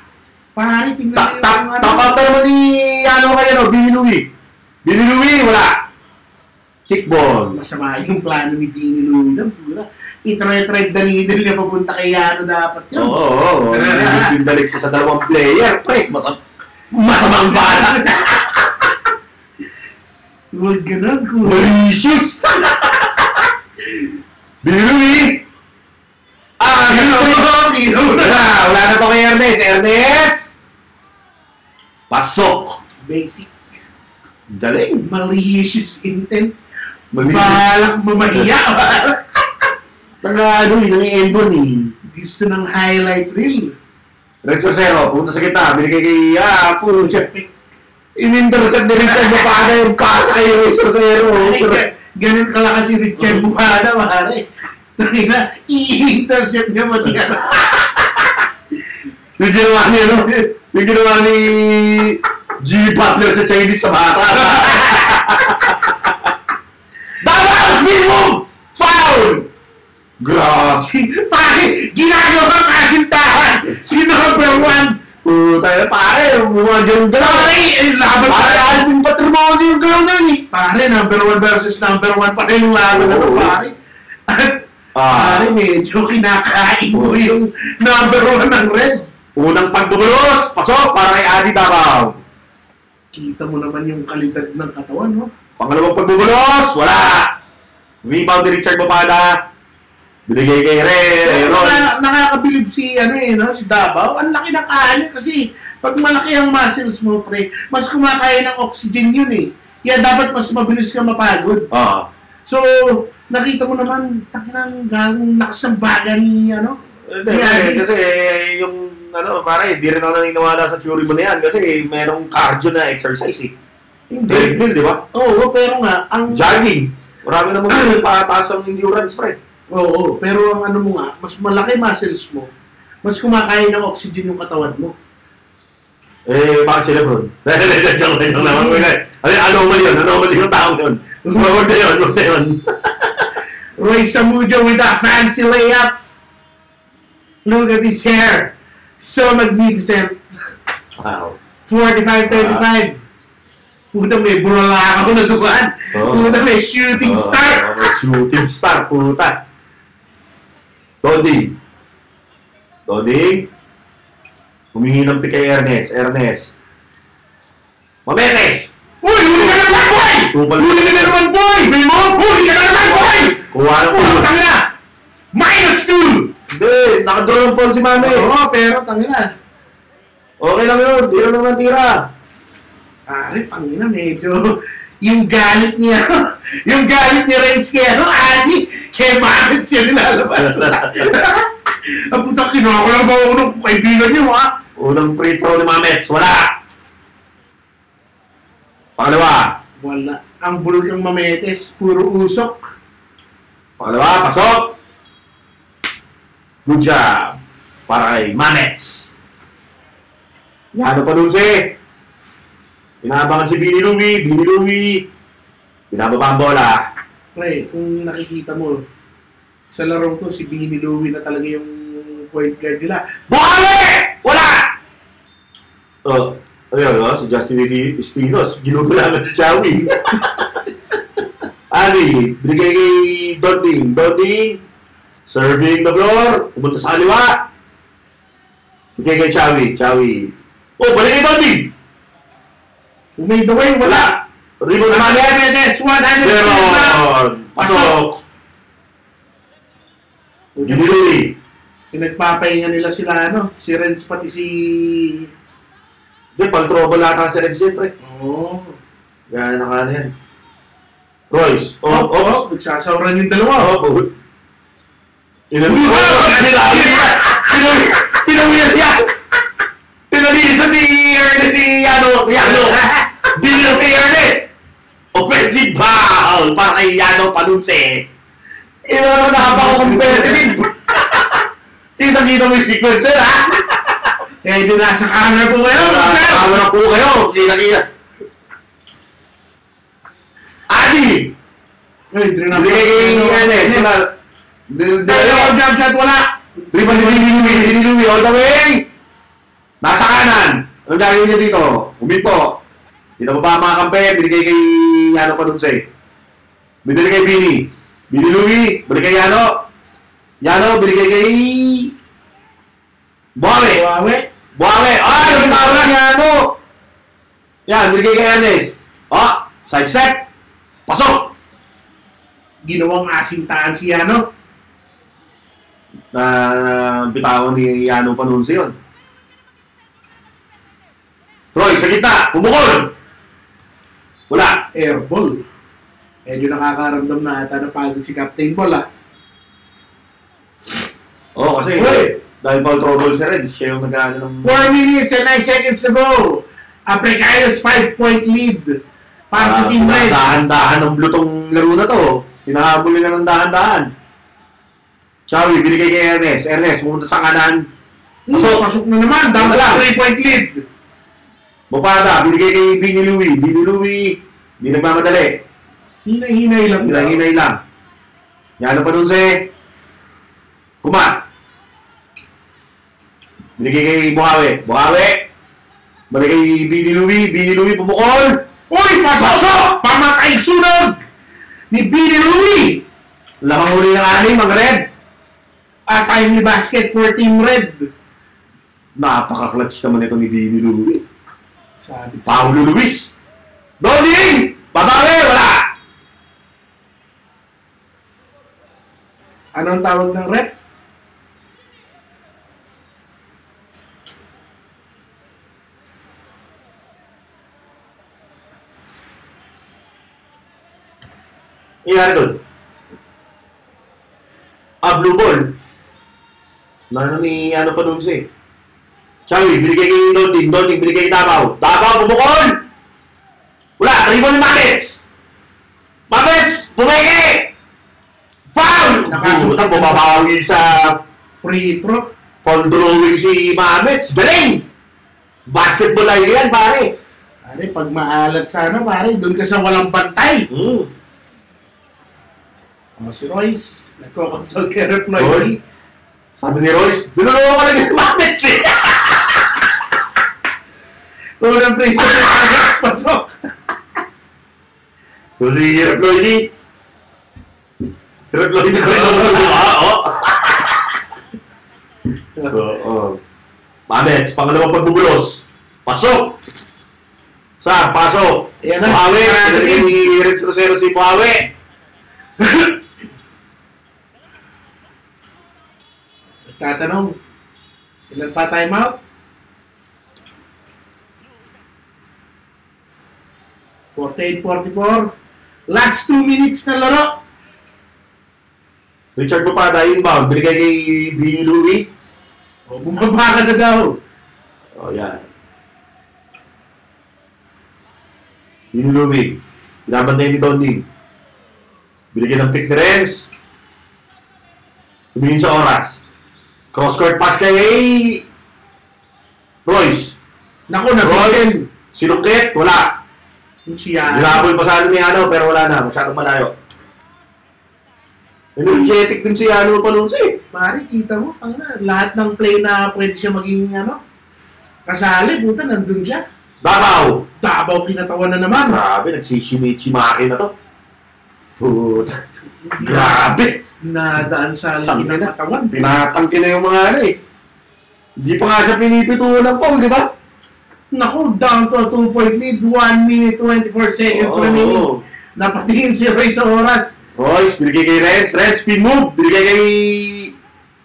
Pare, tingnan mo yung ano. Top out na naman ni Yano kayo, Binilui, wala. Kickball. Masama yung plano ni Bini Louie doon. I-tread the needle niya papunta kay Yano dapat yun. Oo. Pindalik siya sa dalawang player. Pre, masamang bala. Huwag ganun, kuya. Malicious! Binilui! Wala na to kay Ernest! Pasok! Basic. Galing! Malicious intent. Malicious. Balak mamahiya. Nang Elbon eh. Gusto ng highlight reel. Rex Rosero, punta sa kita, binigay kay, puro siya. In-intercept ni Richard Bupada yung pass kay Rex Rosero. Ganun kalakas si Richard Bupada, pare. Tangina, i-intercept niya mati ano. Yung ginawa ni Jimmy Butler sa Chinese sa bata. Dapat! Minimum! Foul! Grabe! Pare, ginagawa ang asintahan! Si number 1! Tayo pare, mga gano'n-gano'n. Pare, laban pa rin! Alvin Patrimonio yung gano'n eh. Pare, number 1 versus number 1 pa rin yung laban na to, pare. At, pare, medyo kinakain ko yung number 1 ng Red. Unang pagbubulos, pasok para kay Adi Davao. Kita mo naman yung kalidad ng katawan, no? Pangalawang pagbubulos, wala. Rebound ni Richard Bupada. Binigay kay Ron. Nakakabilib si, si Davao. Ang laki ng kanin kasi pag malaki ang muscles mo, pre, mas kumakain ng oxygen yun eh. Kaya dapat mas mabilis ka mapagod. So, nakita mo naman, takinang lakas ng baga ni, Kasi yung, pare, di rin ako naniniwala sa theory mo na yan kasi merong cardio na exercise eh. Hindi. Treadmill, di ba? Oo, pero nga, ang... Jogging. Marami naman pataas ang endurance, pre. Oo, pero ang mo nga, mas malaki muscles mo, mas kumakain ng oxygen yung katawan mo. Bakit sila, bro? Joke naman. Anomaly yung tao yun. Huwag na yun. Roy Samudio with a fancy layup. Look at his hair. So magnificent. Wow. 45-35. Puta, may bulala ako na dumaan. Puta, may shooting star. Shooting star, puta. Doding. Doding. Humingi ng pick kay Ernest. Ernest. Mametes! Uy! Huli ka na naman, boy! Huli ka na naman, boy! Bimo! Huli ka na naman, boy! Kuha na po. Tangina! -2! Hindi, nakadraw ng fall si Mametes. Oo, pero tangina. Okay lang yun, di lang naman tira. Ari, tangina, medyo... Yung galit niya, yung galit ni Renz kay Ani, kay Mametes siya nilalabas. Ang puta, kinuha ko lang ba unang kaibigan niyo, ha? Unang free throw ni Mametes, wala. Pangalawa. Wala. Ang bulog ng Mametes, puro usok. Pangalawa, pasok. Good job. Para kay Mametes. Yan pa dun si. Pinabangan si Bini Louie. Pinababa ang bola. Pre, kung nakikita mo, sa larong to, si Bini Louie na talaga yung point guard nila. Buhali! Wala! Ayun, si Justin Estinos, ginugulaman si Chowie. Ali, binigay kay Doding. Doding, serving the floor, pumunta sa kaliwa. Binigay kay Chowie. Oh, balik kay Doding! Umay the way, wala! Rebound naman yan, Yes, 100 Meron! Pasok! Ginuli. Pinagpapahinga nila sila, si Renz pati si... Hindi, pang-trouble ata si Red siyempre. Oo. Yan, nakana yan. Royce. Nagsasawran yung dalawa. Pinalisan ni Ernest si Binil si Ernest. Offensive foul para kay Yano Panunce. Ino naman nakapaka-competitive. Kita-kita mo yung sequencer, ha? Eh, di nasa camera po kayo, sir! Camera po kayo, kita-kita. Adi! Bili kay Ernest. Dalawa jump shot, wala! Dribble ni Louie, all the way! Nasa kanan! Anong gagawin niya dito? Huminto. Dito ba mga kampe? Binigay kay Yano Panunce. Binigay kay Bini Louie, balik kay Yano. Yano, binigay kay... Buhawe! Ah! Nagtawa lang Yano! Yan, binigay kay Ernest. Side step. Pasok! Ginawang asintaan si Yano. Bitawan ni Yano Panunce yun. Roy, sa gitna, pumukol! Wala. Airball. Medyo nakakaramdam na ata na pagod si Captain Ball, Oo, kasi dahil foul trouble si Red, siya yung nag-ano ng... 4 minutes and 9 seconds to go. Apricanos 5-point lead para sa Team Red. Dahan-dahan ng blutong laro na to. Hinahabol nila ng dahan-dahan. Chowie, binigay kay Ernest. Ernest, pumunta sa kanan. Pasok na naman. Down 3-point lead. Bupada, binigay kay Bini Louie, hindi nagmamadali. Hinay-hinay lang. Hinay-hinay lang. Yano Panunce. Kumat. Binigay kay Buhawe. Balik kay Bini Louie, pumukol. Uy! Pasok! Pamatay sunog! Ni Bini Louie! Lamang huli ng anim, ang Red. Timely basket for Team Red. Napaka-clutch naman ito ni Bini Louie. Sabi Paulo Luis. Doding! Babawi! Wala! Anong tawag ng rep? Iyari doon. Blue ball. Ni Panunce. Chowie, binigay kay Doding, binigay kay Davao, pumukol! Wala, rebound ni Mametes, pumeke! Foul! Nakasutan, bumabawi sa free throw. Foul drawing si Mametes, galing! Basketball ay yan, pare. Pare, pag maalat sana, pare, doon ka sa walang bantay. Si Royce, nagko-consult kay Reploy. Sabi ni Royce, binulungan ka lang yung Mametes eh! Unang free throw ni Mametes, pasok. Si Reploy. Reploy na rin ako. Oo. Mamets, pangalawang pagbubulos. Pasok! Sam, pasok! Ayan na. Buhawi! Nalagay ni Renz Rosero si Buhawi! Tatanong, ilan pa timeout? 48-44. Last 2 minutes na laro. Richard Papada, inbound. Binigay kay Billy Louie. O, bumaba ka na daw. Oh, yan. Billy Louie. Binabantay ni Donding. Binigay ng pick ni Renz. Tumingin sa oras. Cross-court pass kay Royce. Naku, Royce. Sinukit. Wala. Siya. Hinabol pa sa ni Ano, pero wala na. Masyadong malayo. Energetic din si Ano Palunsi. Pare, kita mo, lahat ng play na pwede siya maging kasali, buta, nandun siya. Davao. Davao pinatawan na naman. Grabe, nagsishimi-chimaki na to. Puta. Grabe. Nadaan sa laki ng katawan. Pinatangki na yung mga ano eh. Hindi pa nga siya pinipituan ng pong, di ba? Naku, down to a 2-point lead, 1 minute 24 seconds remaining. Napatingin si Royce sa oras. Royce, binigay kay Renz. Renz, spin move. Binigay kay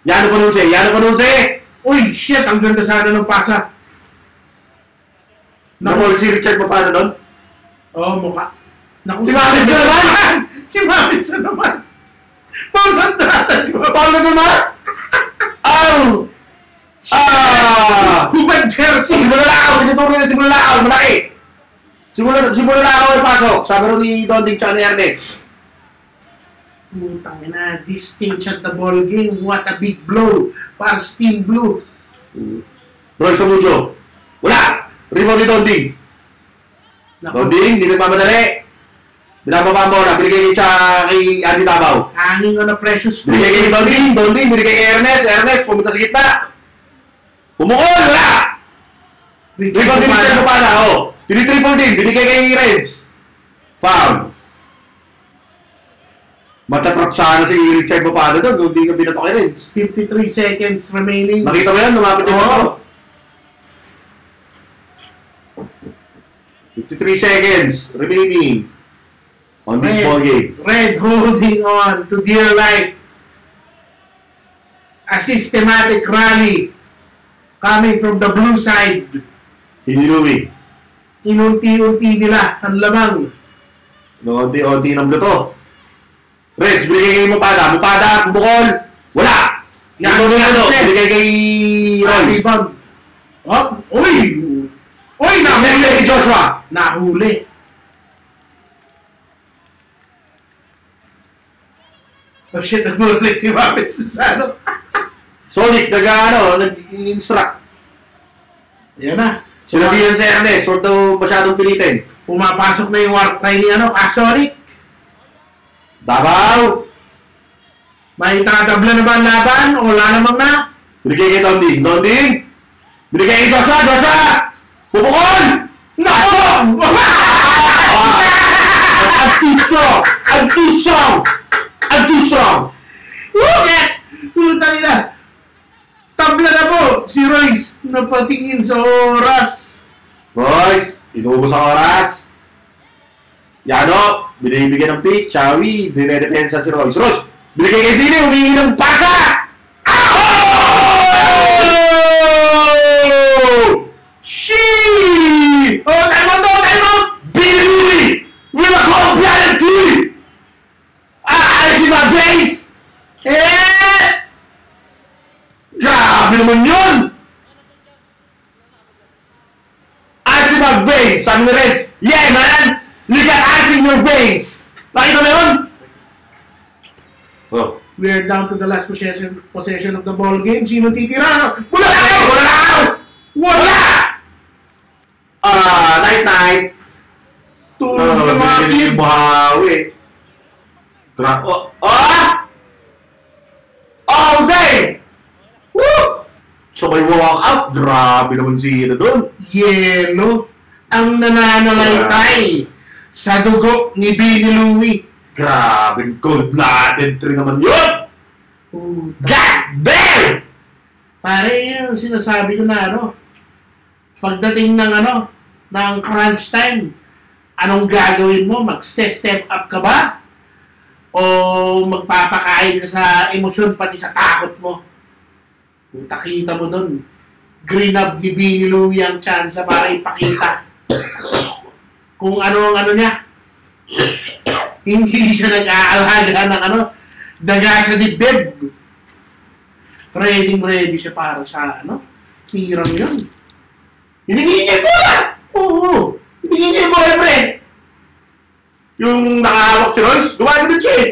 Yano Panunse. Yano Panunse! Uy, shit! Ang ganda sana ng pasa. Naku, si Richard pa paano doon? Oo, mukha. Naku, Si Mamitsa naman! Si Mamitsa naman! Paul Gandrata, si Mamitsa. Paul na naman! Aw! Hubad jersey! Simula na ako! Tinuturo na simula na ako! Malaki! Simula na ako ay pasok! Sabi rin ni Donding tsaka ni Ernest. Putang ina, this stage at the ball game, what a big blow para Team Blue. Roy Samudio. Wala! Rebound ni Donding. Donding, hindi nagmamadali. Binababa mo na, binigay kay Andy Davao. Hanging on a precious Binigay kay Donding, Donding, binigay kay Ernest, Ernest, pumunta sa gitna. Pumukol, wala! Rebound ni Richard Papada, oh. Tinitriple din, binigay kay Renz. Foul. Matatrap sana si Richard Papada doon, hindi ka binato kay Renz. 53 seconds remaining. Nakita mo yan, lumapit yung ako. 53 seconds remaining on this ball game. Red holding on to dear life. A systematic rally coming from the blue side. Hiniluwi. Inunti-unti nila ang lamang. Unti-unti ng bluto. Reds, binigay kay Mupada. Mupada, bukol. Wala! Yan, binigay kay Royce. Oh, uy! Uy, Nahuli kay Joshua. Nahuli. Oh shit, nag-volley si Mapit Susano. Sonic, nag-instruct. Yan na. Sinabihan si Ernest, huwag daw masyadong pilitin. Pumapasok na yung warp try ni Sonic. Davao. May tatabla na ba ang laban? O wala namang na? Binigay kay Donding. Donding. Binigay kay Joshua. Joshua. Pupukol. Nako! I'm too strong. I'm too strong. I'm too strong. Putang ina. Tabla na po si Royce napatingin sa oras. Royce, inuubos ang oras. Yano, binibigyan ng pick. Chawi, dinedepensa si Royce. Royce, binigay kay Dili, humingi ng pasa! Oh! Shee! Oh, time out! Billy with a cold planet three! Alis yung mga base! Grabe naman yun! Alis yung mga base! Sabi ni Reds, yeah man! Look at ice in your veins! Nakita mo yun? Oh. We are down to the last possession of the ball game. Sino titira? Wala! Night! Tulog ng mga kids. Bawi. Okay! Woo! So may walkout. Grabe naman siya doon. Yelo ang nananalaytay sa dugo ni Billy Louie. Grabe, gold-blooded 3 naman yun! God damn! Pare, yun ang sinasabi ko na pagdating ng ng crunch time, anong gagawin mo? Mag-step up ka ba? O magpapakain ka sa emosyon pati sa takot mo? Kung takita mo doon, green up ni Bini Louie ang chance para ipakita kung ano ang niya. Hindi siya nag-aalaga ng daga sa dibdib. Ready siya para sa tirang yun. Hiningi niya yung bola! Oo. Hiningi niya yung bola, pre! Yung nakahawak si Royce, gumagano siya eh.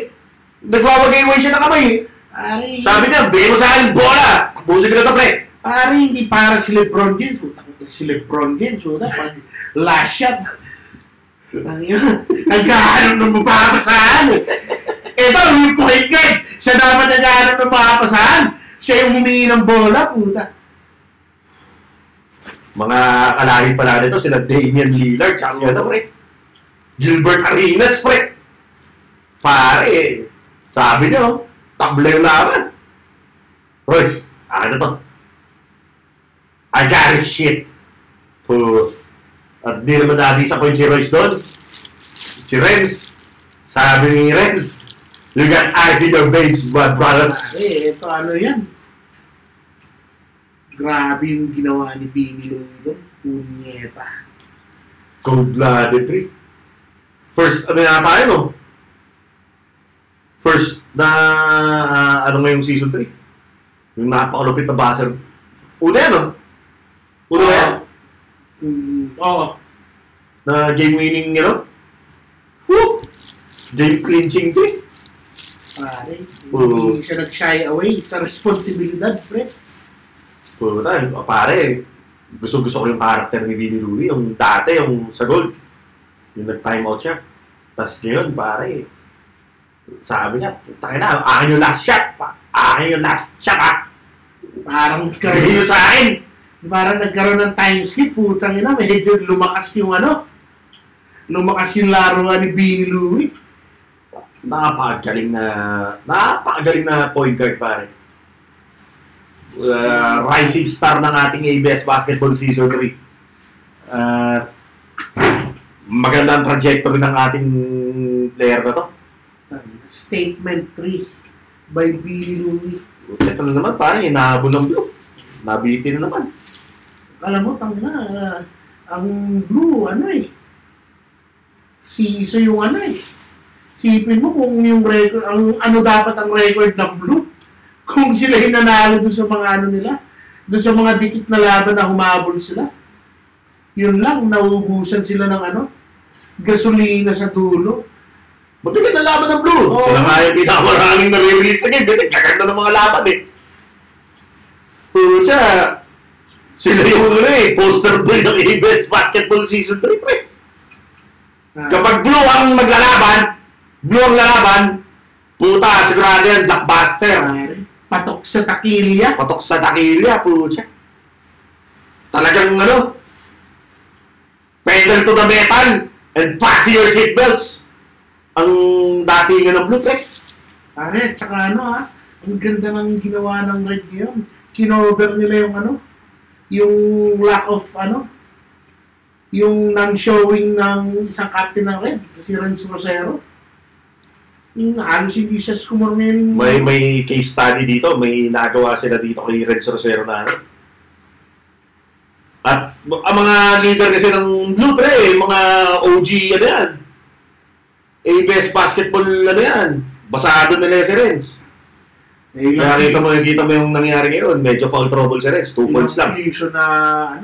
Nagwawagay-way siya ng kamay eh. Pare, Sabi niya, bigay mo sa akin yung bola! Tapusin ko na ito, pre! pare, hindi para si LeBron James. Si LeBron James, pag last shot. Nagkahanap ng mapapasahan eh. Ito, yung point guard. Siya dapat nagkahanap ng mapapasahan. Siya yung humingi ng bola, puta. Mga kalahin pala nito, sila Damian Lillard, tsaka sila pre. Gilbert Arenas, pre. Pare, sabi niyo, tabla yung laban. Royce, ano to? I got his shit. At di naman na-disappoint si Royce doon. Si Renz, sabi ni Renz, you got ice in your veins, but brother. Pare, ito yan. Grabe yung ginawa ni Bini Louie doon. Punyeta. Cold-blooded, pre. First, na tayo, no? First na, ngayong season 3? Yung napakalupit na buzzer. Una yan, no? Una yan? Oo. Na game-winning, Woo! Game-clinching, pre. Pare, hindi siya nag-shy away sa responsibilidad, pre. Pare, gusto ko yung karakter ni Bini Louie, yung dati, yung sa gold. Yung nag-time out siya. Tapos ngayon, pare, sabi niya, tangin na, akin yung last shot, pa. Akin yung last shot, ha. Parang Bigay sa akin. Parang nagkaroon ng time skip, putang ina, medyo lumakas yung lumakas yung laruan ni Bini Louie. Napakagaling na point guard, pare. Rising star ng ating ABS Basketball Season 3. Magandang trajectory ng ating player na to. Statement 3 by Bini Louie. Ito na naman, parang hinahabol ng blue. Nabiti na naman. Alam mo, ang blue, siso yung Sipin mo kung yung record, dapat ang record ng blue. Kung sila yung nanalo doon sa mga nila, doon sa mga dikit na laban na humabol sila. Yun lang, nauubusan sila ng gasolina sa dulo. Matigat na laban ng blue. Oh. Sila nga yung pinakamaraming nare-release sa game kasi kaganda ng mga laban eh. Puro siya, sila yung poster boy ng ABS Basketball Season 3, pre. Kapag blue ang lalaban, puta, sigurado yan, blockbuster. Patok sa takilya. Puta. Talagang pedal to the metal and fasten your seatbelts. Ang dating ng blue, pre. Pare, tsaka ang ganda ng ginawa ng Red ngayon. Kinover nila yung lack of yung non-showing ng isang captain ng Red, si Renz Rosero. Yung halos hindi siya skumormering. May case study dito, may nagawa sila dito kay Renz Rosero na At ang mga leader kasi ng Blue, pre, mga OG, yan. ABS Basketball, yan. Basado nila si Renz. Kaya kita mo yung nangyari ngayon, medyo foul trouble si Renz, 2 points lang. Season na,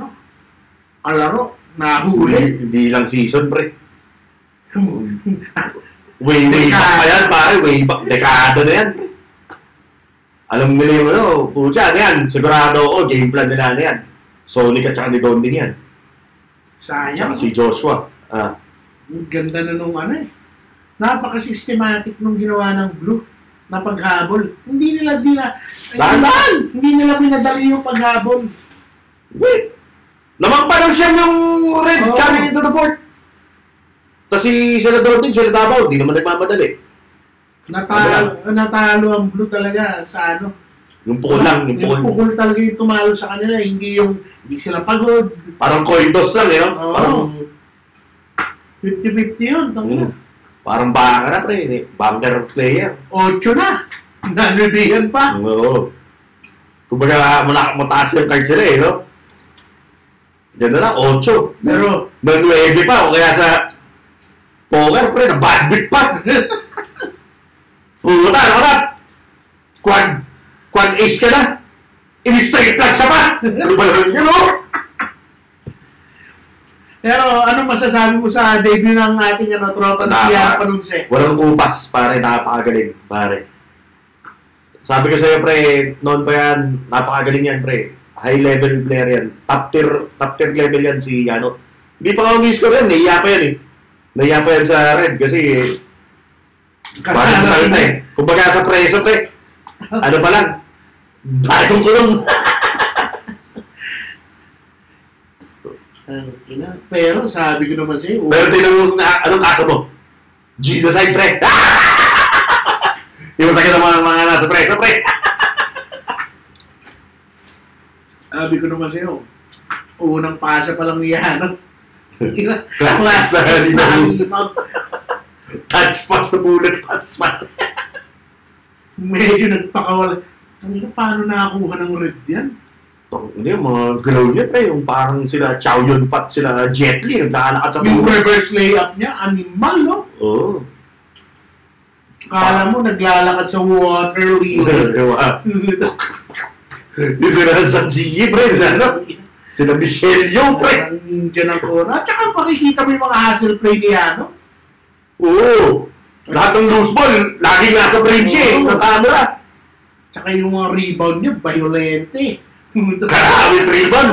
kalaro, nahuli. Hindi lang season, pre. Way back pa yan, pare. Way back. Dekada na yan. Alam mo nila yung pucha, yan. Sigurado ako, game plan nila na yan. Sonic at saka ni Don din yan. Sayang. Saka si Joshua. Ang ganda na nung napaka-systematic nung ginawa ng Blue na paghabol. Hindi nila hindi nila pinadali yung paghabol. Wait. Lamang pa lang siya yung Red coming into the court. Kasi sila Dorothy, sila Davao, di naman nagmamadali. Natalo ang Blue talaga sa Yung pukol lang, yung Yung pukol. pukol talaga yung tumalo sa kanila, hindi sila pagod. Parang coin toss lang, eh, no? Oo. Parang, 50-50 yun, tangina. parang baka na, pre. Bunker player. 8 na. Nanudihan pa. Oo. Kumbaga, mataas yung cards sila, eh, no? Yan na lang, 8. Pero, Na 9 pa, o kaya sa poker, pre, na bad beat pa. Puta, ano na? Quad ace ka na. In-straight flush ka pa. Ano ba naman yun, no? pero ano masasabi mo sa debut ng ating tropa na si Yana Panunse? Walang kupas, pare, napakagaling, pare. Sabi ko sa'yo, pre, noon pa yan, napakagaling yan, pre. High level player yan. Top tier level yan si Yano. Hindi pa ako miss ko yan, naiya pa yan eh. Naiya pa yan sa Red kasi parang salita eh. Kumbaga sa preso, pre. Ano pa lang? Bagong kulong. Pero sabi ko naman sa'yo, Pero tinanong na, anong kaso mo? Genocide, pre. Yung sakit ng mga nasa preso, pre. sabi ko naman sa'yo, unang pasa pa lang ni Yana. Class na touch pass sa bullet pass pa. medyo nagpakawala. Paano nakakuha ng red yan? Hindi, mga galaw niya, pre. Yung parang sila Chow Yun Pat, sila Jet Li, nagkakalakad sa Yung reverse layup niya, animal, no? Oo. Kala mo naglalakad sa water lily. Yung sila sa GE, pre. Sila Michelle Yeoh, pre. Parang ninja ng kona. At saka makikita mo yung mga hustle play ni Yano. Oo. Lahat ng loose ball, laging nasa bridge eh. Ng camera. Tsaka yung mga rebound niya, violente. Karami rebound,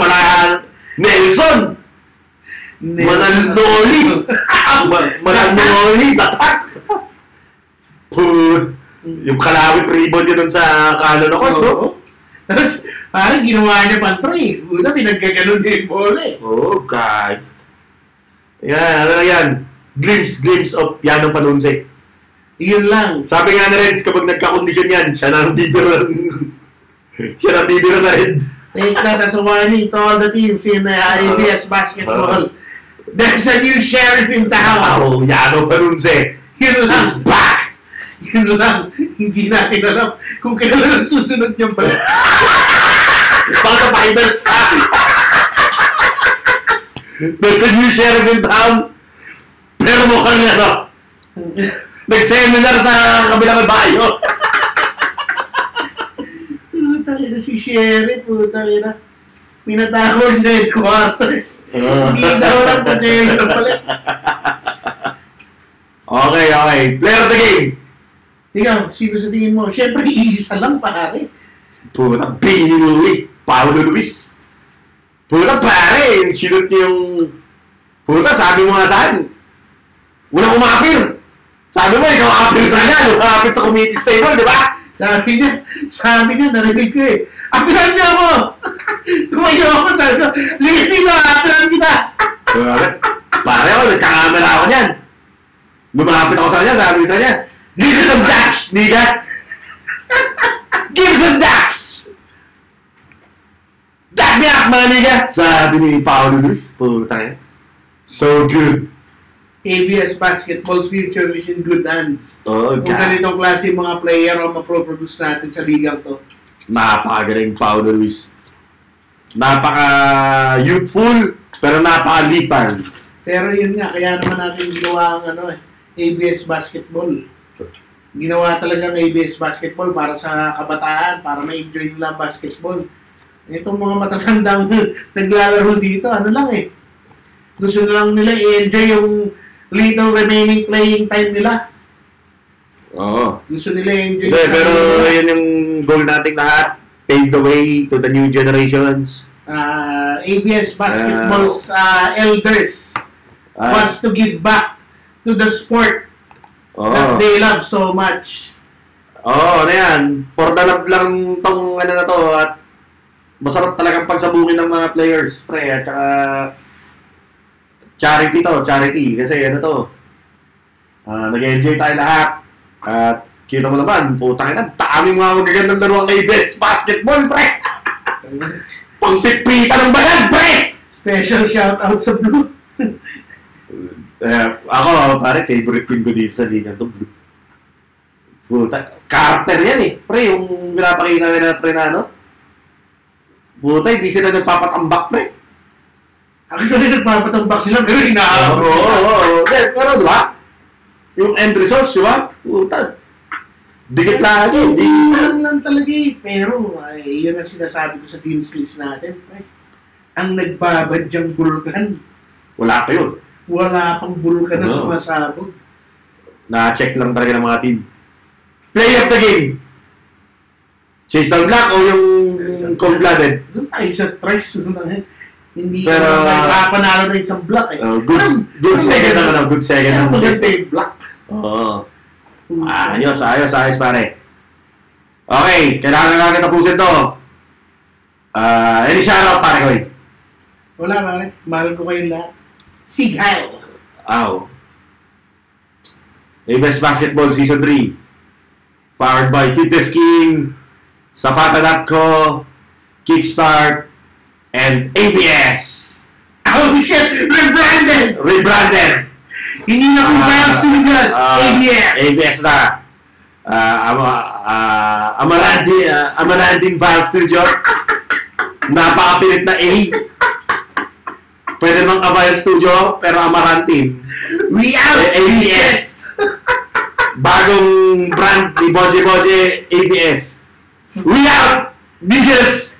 Nelson. Manaldoli. Manaldoli, tatak. Yung kalawit rebound yun dun sa kanan ako, no? Tapos, parang ginawa niya pa three. Una, pinagkaganon niya yung bola eh. Oh, God. Yan, ano na yan? Glimpse of Yanong Panunse. Iyon lang. Sabi nga na Reds, kapag nagka-condition yan, siya na ang bibira sa Red. Take that as a warning to all the teams in ABS basketball. There's a new sheriff in town. Wow, Yanong Panunse Yun lang. is back! Yun lang. Hindi natin alam kung kailan ang susunod niyang balik. Baka finals ha! There's a new sheriff in town. Pero mukhang nag-seminar sa kabilang bayo. Puta ina si sheriff. Puta ina. Pinatawag sa headquarters. Hindi daw lang kung kailan na balik. Okay. Player of the game. Ikaw, sino sa tingin mo? Siyempre, iisa lang pare. Puta, Benny Louie. Paolo Luis. Puta, pare. Sinut niyo yung... Puta, sabi mo nga saan. Walang umapir. Sabi mo, ikaw apir sa kanya. Umapir sa committee stable, di ba? Sabi niya, narinig ko eh. Apiran niya ako! Tumayo ako, sabi ko, Lili na, apiran kita! Pare ako, nagkakamera ako niyan. Lumapit ako sa kanya, sabi ko sa kanya, give me some dash, nigga! Give me some dash! Dash me up, mga nigga! Sabi ni Paolo Luis, puta yan. So good. ABS Basketball's future is in good hands. Oh, Kung ganitong klase yung mga player ang maproproduce natin sa ligang to. Napakagaling Paolo Luis. Napaka-youthful, pero napaka-lethal. Pero yun nga, kaya naman natin ginawa ang ABS Basketball. Ginawa talagang ABS Basketball para sa kabataan, para ma-enjoy nila basketball. Itong mga matatandang naglalaro dito, ano lang eh. Gusto na lang nila i-enjoy yung little remaining playing time nila. Oo. Gusto nila i-enjoy. Pero yun yung goal nating lahat. Pave the way to the new generations. ABS Basketball's elders wants to give back to the sport that they love so much. Ano yan. For the love lang tong ano na to at masarap talagang pagsabungin ng mga players, pre. At saka charity. Kasi ano to, nag-enjoy tayo lahat. At kita mo naman, putang ina, daming mga magagandang laruan kay Best Basketball, pre! Pagpipita ng balag, pre! Special shoutout sa Blue. Ako, pare, favorite team ko dito sa linya to, Blue. Puta, Carter yan eh. Pre, yung pinapakita nila, pre, na ano? Puta, hindi sila nagpapatambak, pre. Actually, nagpapatambak sila, pero inaabot. Oo. Pero, di ba? Yung end results, di ba? Puta, dikit lagi. Lang talaga eh. Pero, yun ang sinasabi ko sa Dean's List natin, pre. Ang nagbabadyang bulkan. Wala pa yun. Wala pang bulkan na sumasabog. Na-check lang talaga ng mga team. Play of the game. Chase down black o yung cold-blooded? Doon tayo sa Trice. Hindi pero panalo na isang black eh. Good second naman. Good second naman. Maganda yung black. Oo. Ayos pare. Okay, kailangan natin tapusin to. Any shoutout pare ko eh? Wala pare. Mahal ko kayong lahat. Sigal! Ow. Best Basketball Season 3. Powered by Fitness King, Zapata.co, Kickstart, and ABS. Oh shit! Rebranded! Hindi na kung Vibes Studios! ABS! ABS na. Amaranding Vibes Studio. Napakapilit na A. Pwede mang Abaya Studio, pero Amarantin. We out! ABS! Bagong brand ni Boje ABS. We out! Biggest